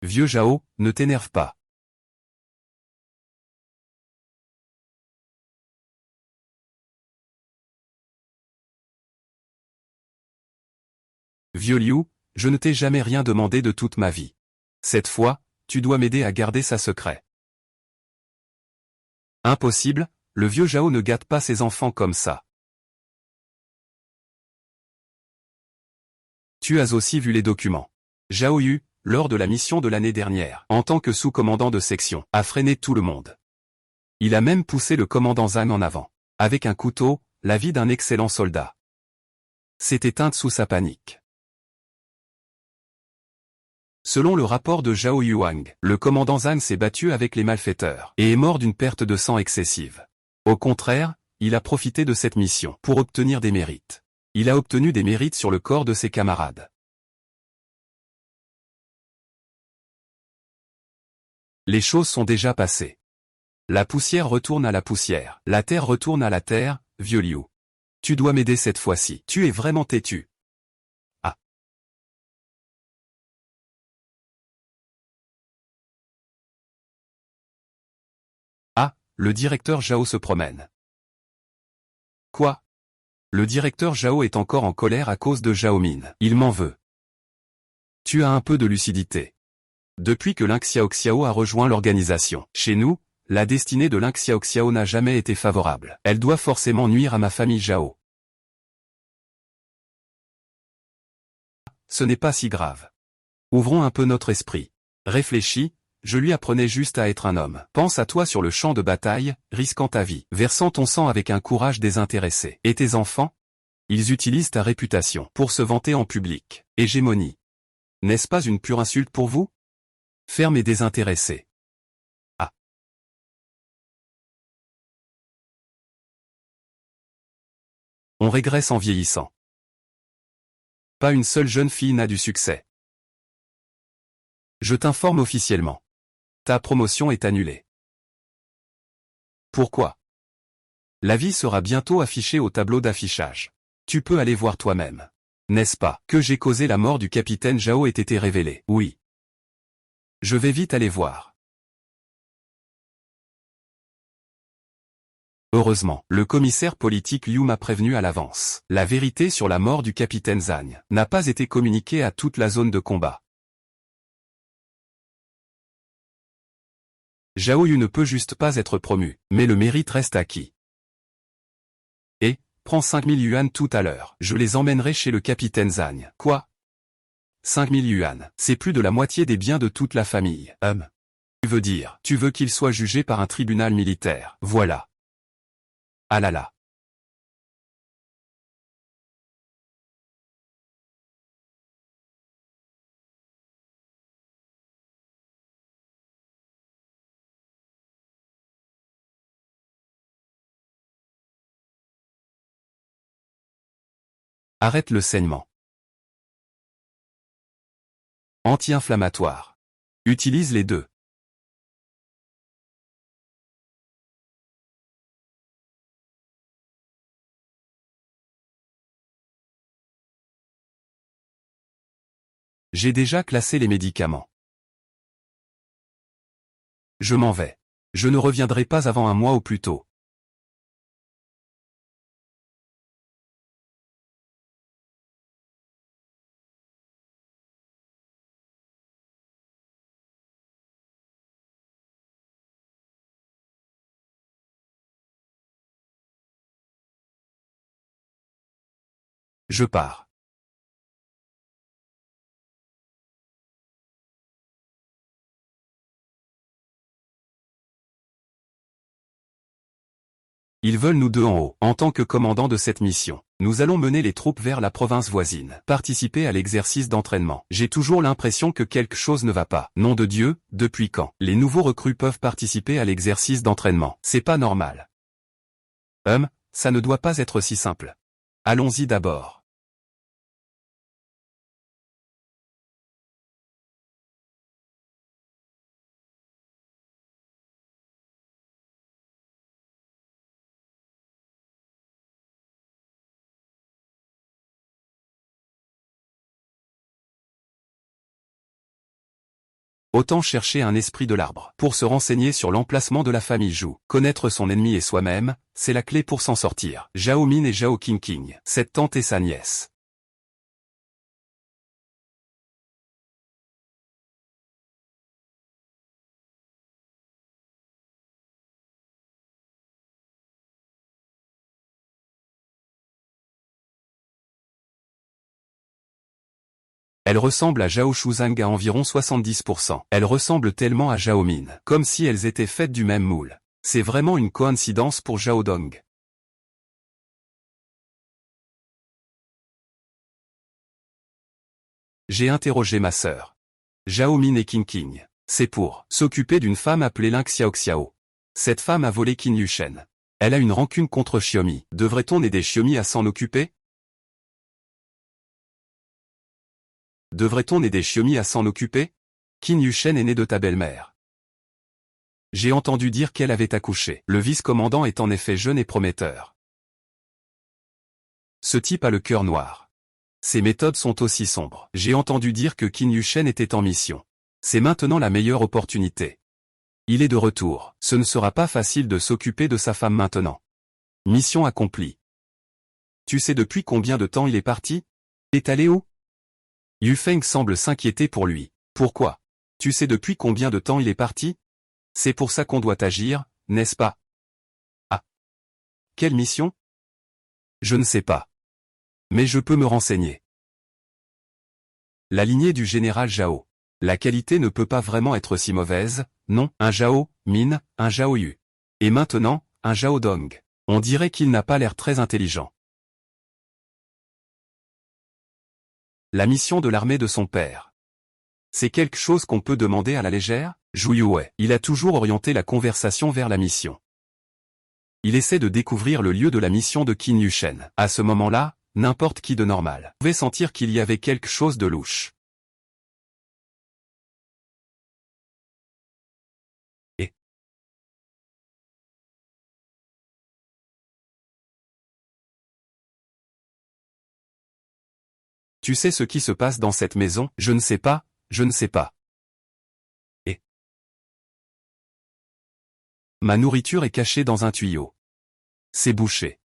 Vieux Zhao, ne t'énerve pas. Vieux Liu, je ne t'ai jamais rien demandé de toute ma vie. Cette fois, tu dois m'aider à garder ça secret. Impossible, le vieux Zhao ne gâte pas ses enfants comme ça. Tu as aussi vu les documents. Zhao Yu, lors de la mission de l'année dernière, en tant que sous-commandant de section, a freiné tout le monde. Il a même poussé le commandant Zhang en avant. Avec un couteau, la vie d'un excellent soldat s'est éteinte sous sa panique. Selon le rapport de Zhao Yuang, le commandant Zhang s'est battu avec les malfaiteurs et est mort d'une perte de sang excessive. Au contraire, il a profité de cette mission pour obtenir des mérites. Il a obtenu des mérites sur le corps de ses camarades. Les choses sont déjà passées. La poussière retourne à la poussière, la terre retourne à la terre, vieux Liu. Tu dois m'aider cette fois-ci. Tu es vraiment têtu. Ah. Ah, le directeur Zhao se promène. Quoi? Le directeur Zhao est encore en colère à cause de Zhao Min. Il m'en veut. Tu as un peu de lucidité. Depuis que Lin Xiaoxiao a rejoint l'organisation, chez nous, la destinée de Lin Xiaoxiao n'a jamais été favorable. Elle doit forcément nuire à ma famille Zhao. Ce n'est pas si grave. Ouvrons un peu notre esprit. Réfléchis, je lui apprenais juste à être un homme. Pense à toi sur le champ de bataille, risquant ta vie, versant ton sang avec un courage désintéressé. Et tes enfants? Ils utilisent ta réputation pour se vanter en public. Hégémonie. N'est-ce pas une pure insulte pour vous? Ferme et désintéressé. Ah. On régresse en vieillissant. Pas une seule jeune fille n'a du succès. Je t'informe officiellement. Ta promotion est annulée. Pourquoi? La vie sera bientôt affichée au tableau d'affichage. Tu peux aller voir toi-même. N'est-ce pas que j'ai causé la mort du capitaine Zhao ait été révélé? Oui. Je vais vite aller voir. Heureusement, le commissaire politique Liu m'a prévenu à l'avance. La vérité sur la mort du capitaine Zhang n'a pas été communiquée à toute la zone de combat. Zhao Yu ne peut juste pas être promu, mais le mérite reste acquis. Et, prends 5000 yuan tout à l'heure, je les emmènerai chez le capitaine Zhang. Quoi? 5000 yuan, c'est plus de la moitié des biens de toute la famille. Tu veux qu'il soit jugé par un tribunal militaire. Voilà. Ah là là. Arrête le saignement. Anti-inflammatoire. Utilise les deux. J'ai déjà classé les médicaments. Je m'en vais. Je ne reviendrai pas avant un mois au plus tôt. Je pars. Ils veulent nous deux en haut. En tant que commandant de cette mission, nous allons mener les troupes vers la province voisine. Participer à l'exercice d'entraînement. J'ai toujours l'impression que quelque chose ne va pas. Nom de Dieu, depuis quand les nouveaux recrues peuvent participer à l'exercice d'entraînement? C'est pas normal. Ça ne doit pas être si simple. Allons-y d'abord. Autant chercher un esprit de l'arbre. Pour se renseigner sur l'emplacement de la famille Zhou, connaître son ennemi et soi-même, c'est la clé pour s'en sortir. Zhao Min et Zhao Qingqing, cette tante et sa nièce. Elle ressemble à Zhao Shuzhang à environ 70%. Elle ressemble tellement à Zhao Min, comme si elles étaient faites du même moule. C'est vraiment une coïncidence pour Zhao Dong. J'ai interrogé ma sœur. Zhao Min et Qingqing. C'est pour s'occuper d'une femme appelée Ling Xiaoxiao. Cette femme a volé Qin Yushen. Elle a une rancune contre Xiomi. Devrait-on aider Xiomi à s'en occuper? Devrait-on aider Xiomi à s'en occuper? Qin Yushen est né de ta belle-mère. J'ai entendu dire qu'elle avait accouché. Le vice-commandant est en effet jeune et prometteur. Ce type a le cœur noir. Ses méthodes sont aussi sombres. J'ai entendu dire que Qin Yushen était en mission. C'est maintenant la meilleure opportunité. Il est de retour. Ce ne sera pas facile de s'occuper de sa femme maintenant. Mission accomplie. Tu sais depuis combien de temps il est parti? Est allé où? Yu Feng semble s'inquiéter pour lui. Pourquoi? Tu sais depuis combien de temps il est parti? C'est pour ça qu'on doit agir, n'est-ce pas? Ah. Quelle mission? Je ne sais pas. Mais je peux me renseigner. La lignée du général Zhao. La qualité ne peut pas vraiment être si mauvaise, non? Un Zhao Min, un Zhao Yu. Et maintenant, un Zhao Dong. On dirait qu'il n'a pas l'air très intelligent. La mission de l'armée de son père. C'est quelque chose qu'on peut demander à la légère? Zhu Yue. Il a toujours orienté la conversation vers la mission. Il essaie de découvrir le lieu de la mission de Qin Yushen. À ce moment-là, n'importe qui de normal pouvait sentir qu'il y avait quelque chose de louche. Et tu sais ce qui se passe dans cette maison? Je ne sais pas, je ne sais pas. Et ma nourriture est cachée dans un tuyau. C'est bouché.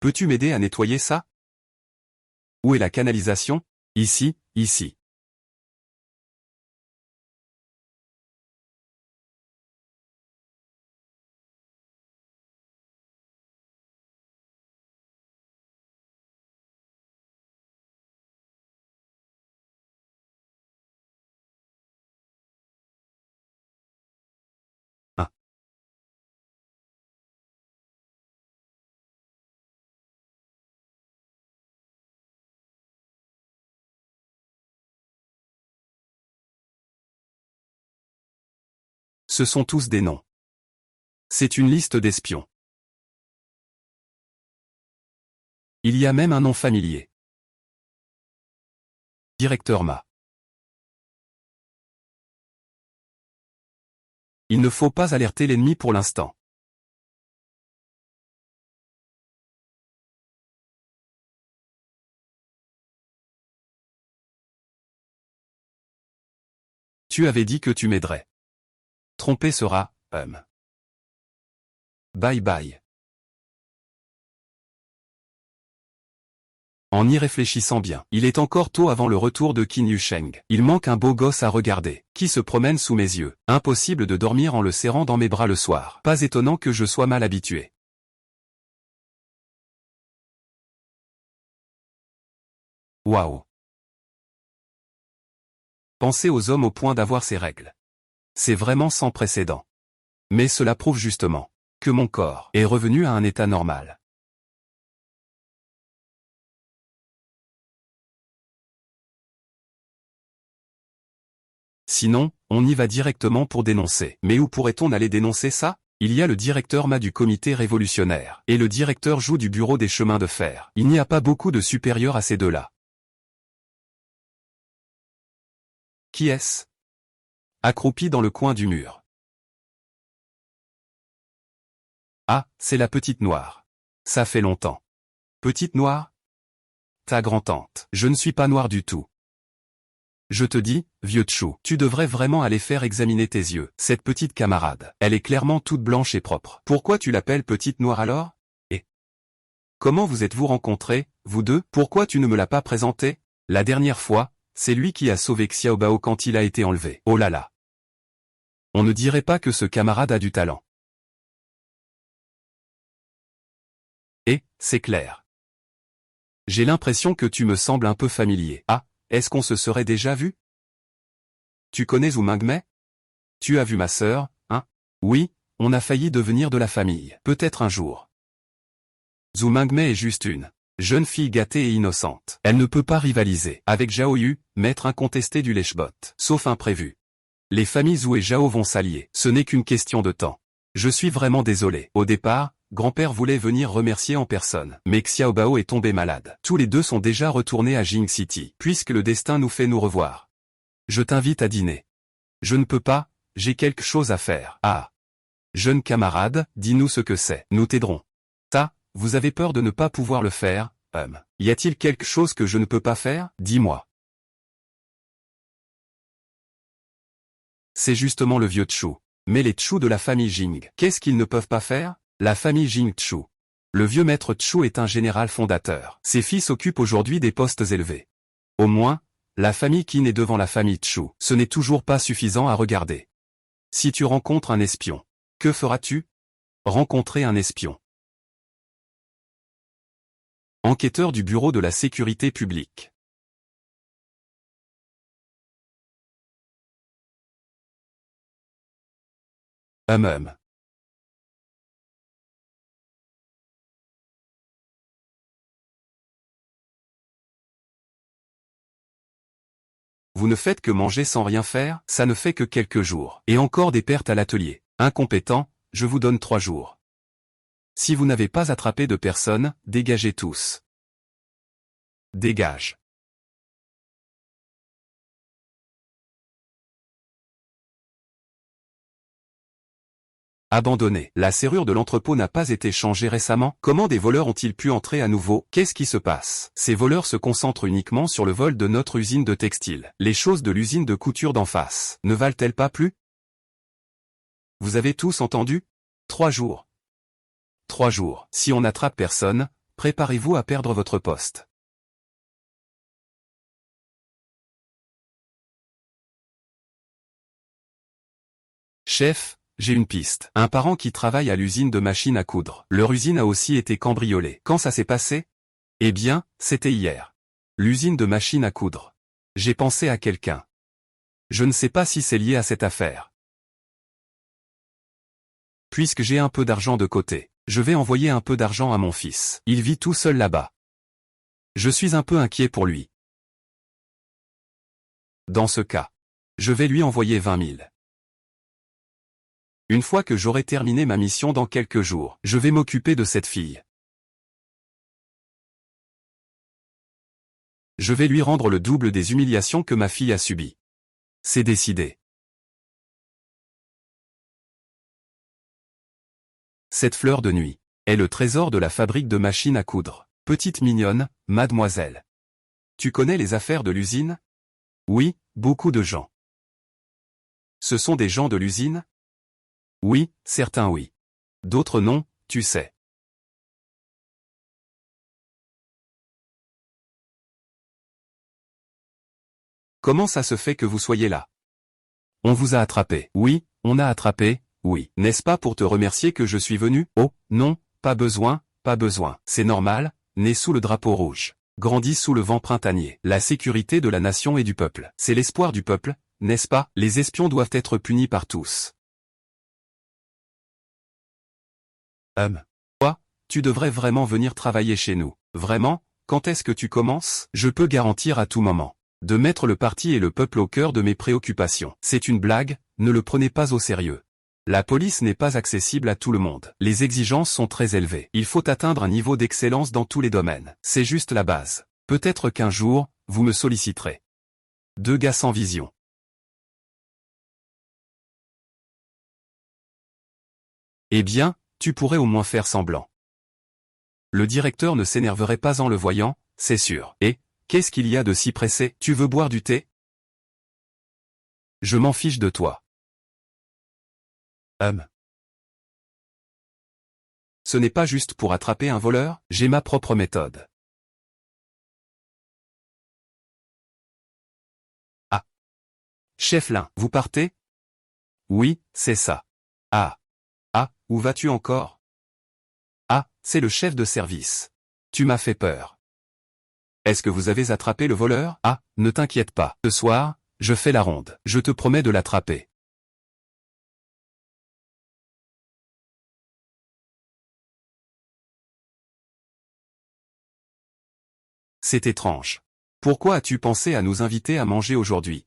Peux-tu m'aider à nettoyer ça? Où est la canalisation? Ici, ici. Ah. Ce sont tous des noms. C'est une liste d'espions. Il y a même un nom familier. Directeur Ma. Il ne faut pas alerter l'ennemi pour l'instant. Tu avais dit que tu m'aiderais. Tromper sera, Bye bye. En y réfléchissant bien, il est encore tôt avant le retour de Qin Yusheng. Il manque un beau gosse à regarder, qui se promène sous mes yeux. Impossible de dormir en le serrant dans mes bras le soir. Pas étonnant que je sois mal habitué. Waouh. Pensez aux hommes au point d'avoir ces règles. C'est vraiment sans précédent. Mais cela prouve justement que mon corps est revenu à un état normal. Sinon, on y va directement pour dénoncer. Mais où pourrait-on aller dénoncer ça? Il y a le directeur Ma du comité révolutionnaire, et le directeur Jou du bureau des chemins de fer. Il n'y a pas beaucoup de supérieurs à ces deux-là. Qui est-ce? Accroupi dans le coin du mur. Ah, c'est la petite noire. Ça fait longtemps. Petite noire? Ta grand-tante. Je ne suis pas noire du tout. Je te dis, vieux Tchou, tu devrais vraiment aller faire examiner tes yeux. Cette petite camarade, elle est clairement toute blanche et propre. Pourquoi tu l'appelles petite noire alors? Et comment vous êtes-vous rencontrés, vous deux? Pourquoi tu ne me l'as pas présenté? La dernière fois, c'est lui qui a sauvé Xiaobao quand il a été enlevé. Oh là là. On ne dirait pas que ce camarade a du talent. Et, c'est clair. J'ai l'impression que tu me sembles un peu familier. Ah, est-ce qu'on se serait déjà vu? Tu connais Zhu Mingmei? Tu as vu ma sœur, hein? Oui, on a failli devenir de la famille. Peut-être un jour. Zhu Mingmei est juste une jeune fille gâtée et innocente. Elle ne peut pas rivaliser avec Zhao Yu, maître incontesté du lèche-bot. Sauf imprévu. Les familles Zhu et Zhao vont s'allier. Ce n'est qu'une question de temps. Je suis vraiment désolé. Au départ, grand-père voulait venir remercier en personne. Mais Xiaobao est tombé malade. Tous les deux sont déjà retournés à Jing City. Puisque le destin nous fait nous revoir. Je t'invite à dîner. Je ne peux pas, j'ai quelque chose à faire. Ah. Jeune camarade, dis-nous ce que c'est. Nous t'aiderons. Ça, vous avez peur de ne pas pouvoir le faire, Y a-t-il quelque chose que je ne peux pas faire? Dis-moi. C'est justement le vieux Tchou. Mais les Tchou de la famille Jing, qu'est-ce qu'ils ne peuvent pas faire? La famille Jing Tchou. Le vieux maître Tchou est un général fondateur. Ses fils occupent aujourd'hui des postes élevés. Au moins, la famille Qin est devant la famille Tchou. Ce n'est toujours pas suffisant à regarder. Si tu rencontres un espion, que feras-tu? Rencontrer un espion. Enquêteur du bureau de la sécurité publique. Vous ne faites que manger sans rien faire, ça ne fait que quelques jours. Et encore des pertes à l'atelier. Incompétent, je vous donne 3 jours. Si vous n'avez pas attrapé de personne, dégagez tous. Dégage. Abandonné. La serrure de l'entrepôt n'a pas été changée récemment. Comment des voleurs ont-ils pu entrer à nouveau? Qu'est-ce qui se passe? Ces voleurs se concentrent uniquement sur le vol de notre usine de textile. Les choses de l'usine de couture d'en face ne valent-elles pas plus? Vous avez tous entendu? 3 jours. 3 jours. Si on n'attrape personne, préparez-vous à perdre votre poste. Chef, j'ai une piste. Un parent qui travaille à l'usine de machines à coudre. Leur usine a aussi été cambriolée. Quand ça s'est passé? Eh bien, c'était hier. L'usine de machines à coudre. J'ai pensé à quelqu'un. Je ne sais pas si c'est lié à cette affaire. Puisque j'ai un peu d'argent de côté, je vais envoyer un peu d'argent à mon fils. Il vit tout seul là-bas. Je suis un peu inquiet pour lui. Dans ce cas, je vais lui envoyer 20 000. Une fois que j'aurai terminé ma mission dans quelques jours, je vais m'occuper de cette fille. Je vais lui rendre le double des humiliations que ma fille a subies. C'est décidé. cette fleur de nuit est le trésor de la fabrique de machines à coudre. Petite mignonne, mademoiselle. Tu connais les affaires de l'usine? Oui, beaucoup de gens. Ce sont des gens de l'usine? Oui, certains oui. D'autres non, tu sais. Comment ça se fait que vous soyez là? On vous a attrapé. Oui, on a attrapé, oui. N'est-ce pas pour te remercier que je suis venu? Oh, non, pas besoin, pas besoin. C'est normal, né sous le drapeau rouge. Grandi sous le vent printanier. La sécurité de la nation et du peuple. C'est l'espoir du peuple, n'est-ce pas? Les espions doivent être punis par tous. Toi, tu devrais vraiment venir travailler chez nous. Vraiment? Quand est-ce que tu commences? Je peux garantir à tout moment de mettre le parti et le peuple au cœur de mes préoccupations. C'est une blague, ne le prenez pas au sérieux. La police n'est pas accessible à tout le monde. Les exigences sont très élevées. Il faut atteindre un niveau d'excellence dans tous les domaines. C'est juste la base. Peut-être qu'un jour, vous me solliciterez. Deux gars sans vision. Eh bien, tu pourrais au moins faire semblant. Le directeur ne s'énerverait pas en le voyant, c'est sûr. Et, qu'est-ce qu'il y a de si pressé? Tu veux boire du thé? Je m'en fiche de toi. Ce n'est pas juste pour attraper un voleur, j'ai ma propre méthode. Ah. Chef Lin, vous partez? Oui, c'est ça. Ah. Ah, où vas-tu encore? Ah, c'est le chef de service. Tu m'as fait peur. Est-ce que vous avez attrapé le voleur? Ah, ne t'inquiète pas. Ce soir, je fais la ronde. Je te promets de l'attraper. C'est étrange. Pourquoi as-tu pensé à nous inviter à manger aujourd'hui?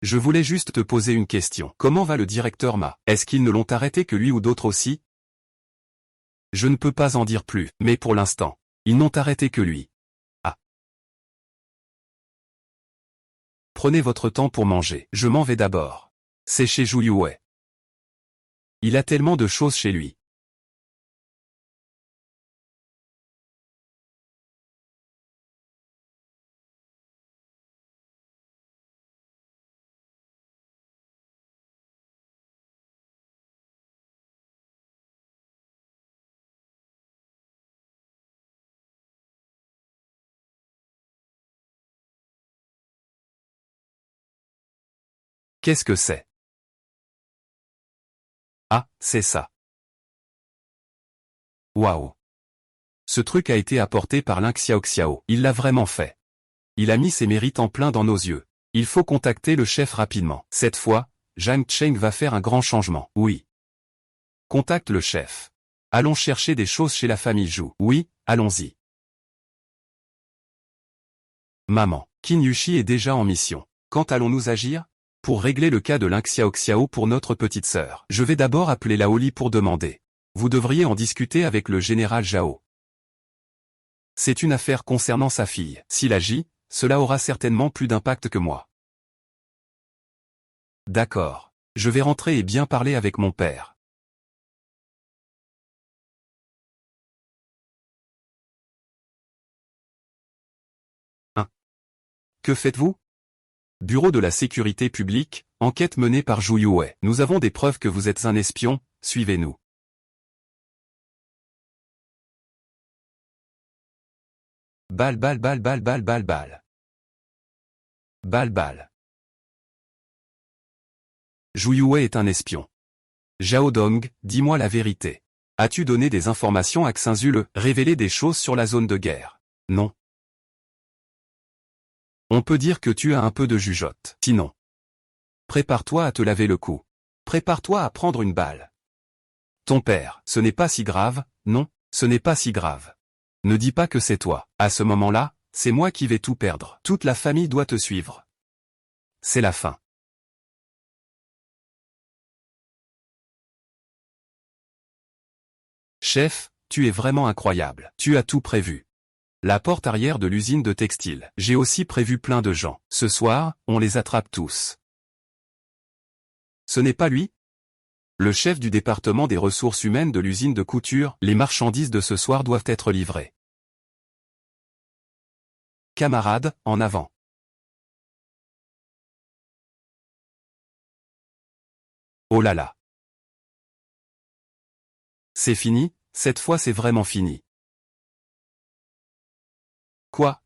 Je voulais juste te poser une question. Comment va le directeur Ma? Est-ce qu'ils ne l'ont arrêté que lui ou d'autres aussi? Je ne peux pas en dire plus, mais pour l'instant, ils n'ont arrêté que lui. Ah. Prenez votre temps pour manger. Je m'en vais d'abord. C'est chez Zhu Yue. Il a tellement de choses chez lui. Qu'est-ce que c'est? Ah, c'est ça. Waouh. Ce truc a été apporté par Lin Xiaoxiao. Il l'a vraiment fait. Il a mis ses mérites en plein dans nos yeux. Il faut contacter le chef rapidement. Cette fois, Zhang Cheng va faire un grand changement. Oui. Contacte le chef. Allons chercher des choses chez la famille Zhu. Oui, allons-y. Maman, Qin Yushi est déjà en mission. Quand allons-nous agir? Pour régler le cas de Lin Xiaoxiao pour notre petite sœur. Je vais d'abord appeler Lao Li pour demander. Vous devriez en discuter avec le général Zhao. C'est une affaire concernant sa fille. S'il agit, cela aura certainement plus d'impact que moi. D'accord. Je vais rentrer et bien parler avec mon père. Hein? Que faites-vous? Bureau de la sécurité publique, enquête menée par Zhu Yue. Nous avons des preuves que vous êtes un espion, suivez-nous. Balle balle balle balle balle balle balle. Balle balle. Zhu Yue est un espion. Zhao Dong, dis-moi la vérité. As-tu donné des informations à Xinzule, révélé des choses sur la zone de guerre? Non. On peut dire que tu as un peu de jugeote. Sinon, prépare-toi à te laver le cou. Prépare-toi à prendre une balle. Ton père, ce n'est pas si grave, non, ce n'est pas si grave. Ne dis pas que c'est toi. À ce moment-là, c'est moi qui vais tout perdre. Toute la famille doit te suivre. C'est la fin. Chef, tu es vraiment incroyable. Tu as tout prévu. La porte arrière de l'usine de textile. J'ai aussi prévu plein de gens. Ce soir, on les attrape tous. Ce n'est pas lui? Le chef du département des ressources humaines de l'usine de couture, les marchandises de ce soir doivent être livrées. Camarades, en avant. Oh là là. C'est fini, cette fois c'est vraiment fini. Quoi?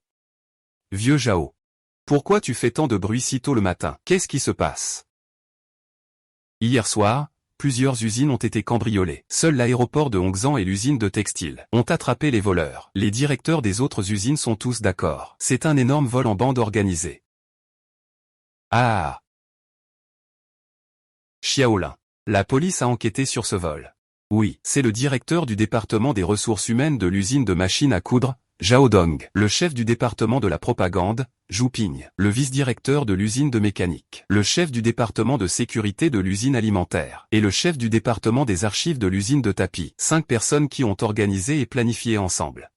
Vieux Jao. Pourquoi tu fais tant de bruit si tôt le matin? Qu'est-ce qui se passe? Hier soir, plusieurs usines ont été cambriolées. Seul l'aéroport de Hongzhang et l'usine de textile ont attrapé les voleurs. Les directeurs des autres usines sont tous d'accord. C'est un énorme vol en bande organisée. Ah! Xiaolin. La police a enquêté sur ce vol. Oui, c'est le directeur du département des ressources humaines de l'usine de machines à coudre, Zhao Dong, le chef du département de la propagande, Zhu Ping, le vice-directeur de l'usine de mécanique, le chef du département de sécurité de l'usine alimentaire, et le chef du département des archives de l'usine de tapis. 5 personnes qui ont organisé et planifié ensemble.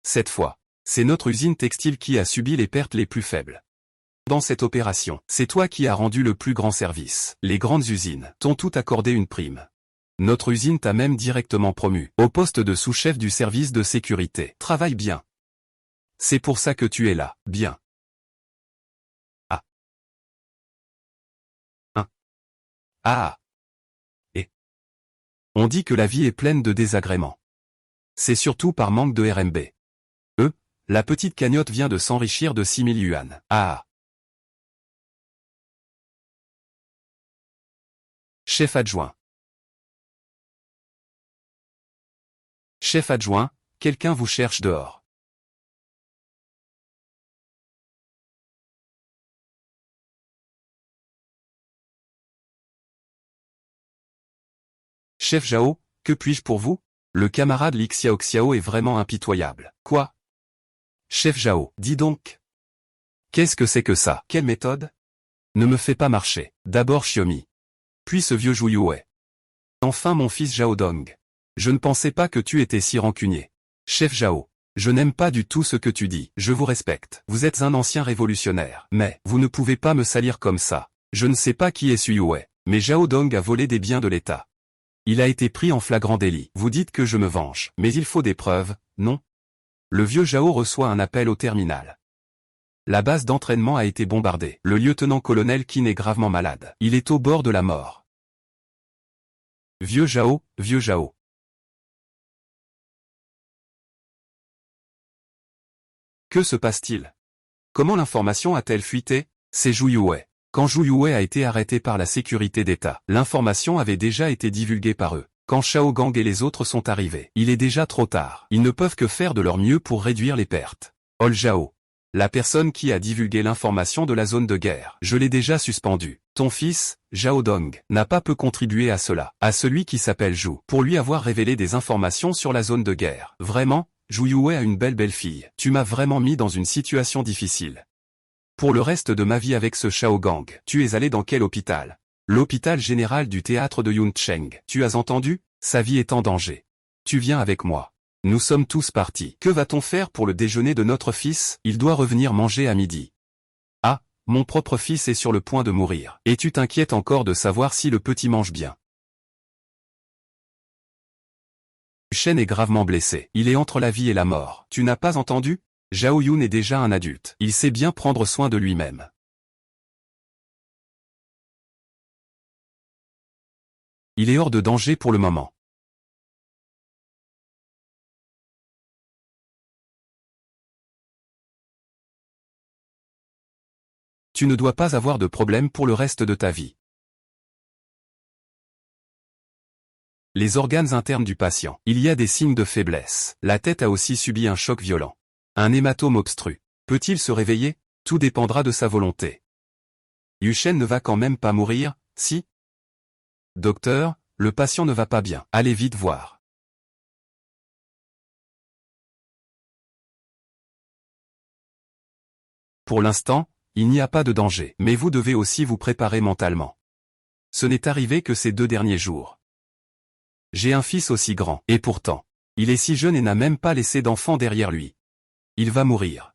Cette fois, c'est notre usine textile qui a subi les pertes les plus faibles. Dans cette opération, c'est toi qui as rendu le plus grand service. Les grandes usines t'ont tout accordé une prime. Notre usine t'a même directement promu au poste de sous-chef du service de sécurité. Travaille bien. C'est pour ça que tu es là. Bien. Ah. Hein. Ah. Et. On dit que la vie est pleine de désagréments. C'est surtout par manque de RMB. La petite cagnotte vient de s'enrichir de 6000 yuan. Ah. Chef adjoint. Chef adjoint, quelqu'un vous cherche dehors. Chef Zhao, que puis-je pour vous? Le camarade Li Xiaoxiao est vraiment impitoyable. Quoi? Chef Zhao, dis donc. Qu'est-ce que c'est que ça? Quelle méthode? Ne me fais pas marcher. D'abord Xiaomi. Puis ce vieux Zhu Yue. Enfin mon fils Zhao Dong. Je ne pensais pas que tu étais si rancunier. Chef Zhao, je n'aime pas du tout ce que tu dis. Je vous respecte. Vous êtes un ancien révolutionnaire. Mais, vous ne pouvez pas me salir comme ça. Je ne sais pas qui est ce Yue, mais Zhao Dong a volé des biens de l'État. Il a été pris en flagrant délit. Vous dites que je me venge. Mais il faut des preuves, non? Le vieux Zhao reçoit un appel au terminal. La base d'entraînement a été bombardée. Le lieutenant-colonel Qin est gravement malade. Il est au bord de la mort. Vieux Zhao, vieux Zhao. Que se passe-t-il? Comment l'information a-t-elle fuité? C'est Zhu Yue. Quand Zhu Yue a été arrêté par la sécurité d'État, l'information avait déjà été divulguée par eux. Quand Shao Gang et les autres sont arrivés, il est déjà trop tard. Ils ne peuvent que faire de leur mieux pour réduire les pertes. Ol Zhao. La personne qui a divulgué l'information de la zone de guerre, je l'ai déjà suspendu. Ton fils, Zhao Dong, n'a pas peu contribué à cela. À celui qui s'appelle Zhu, pour lui avoir révélé des informations sur la zone de guerre. Vraiment, Zhu Yue a une belle fille. Tu m'as vraiment mis dans une situation difficile. Pour le reste de ma vie avec ce Shao Gang, tu es allé dans quel hôpital? L'hôpital général du théâtre de Yuncheng. Tu as entendu? Sa vie est en danger. Tu viens avec moi. Nous sommes tous partis. Que va-t-on faire pour le déjeuner de notre fils? Il doit revenir manger à midi. Ah, mon propre fils est sur le point de mourir. Et tu t'inquiètes encore de savoir si le petit mange bien. Shen est gravement blessé. Il est entre la vie et la mort. Tu n'as pas entendu? Zhao Yun est déjà un adulte. Il sait bien prendre soin de lui-même. Il est hors de danger pour le moment. Tu ne dois pas avoir de problème pour le reste de ta vie. Les organes internes du patient. Il y a des signes de faiblesse. La tête a aussi subi un choc violent. Un hématome obstru. Peut-il se réveiller? Tout dépendra de sa volonté. Yushen ne va quand même pas mourir, si? Docteur, le patient ne va pas bien. Allez vite voir. Pour l'instant, il n'y a pas de danger. Mais vous devez aussi vous préparer mentalement. Ce n'est arrivé que ces 2 derniers jours. J'ai un fils aussi grand, et pourtant, il est si jeune et n'a même pas laissé d'enfant derrière lui. Il va mourir.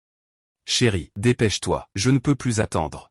Chérie, dépêche-toi, je ne peux plus attendre.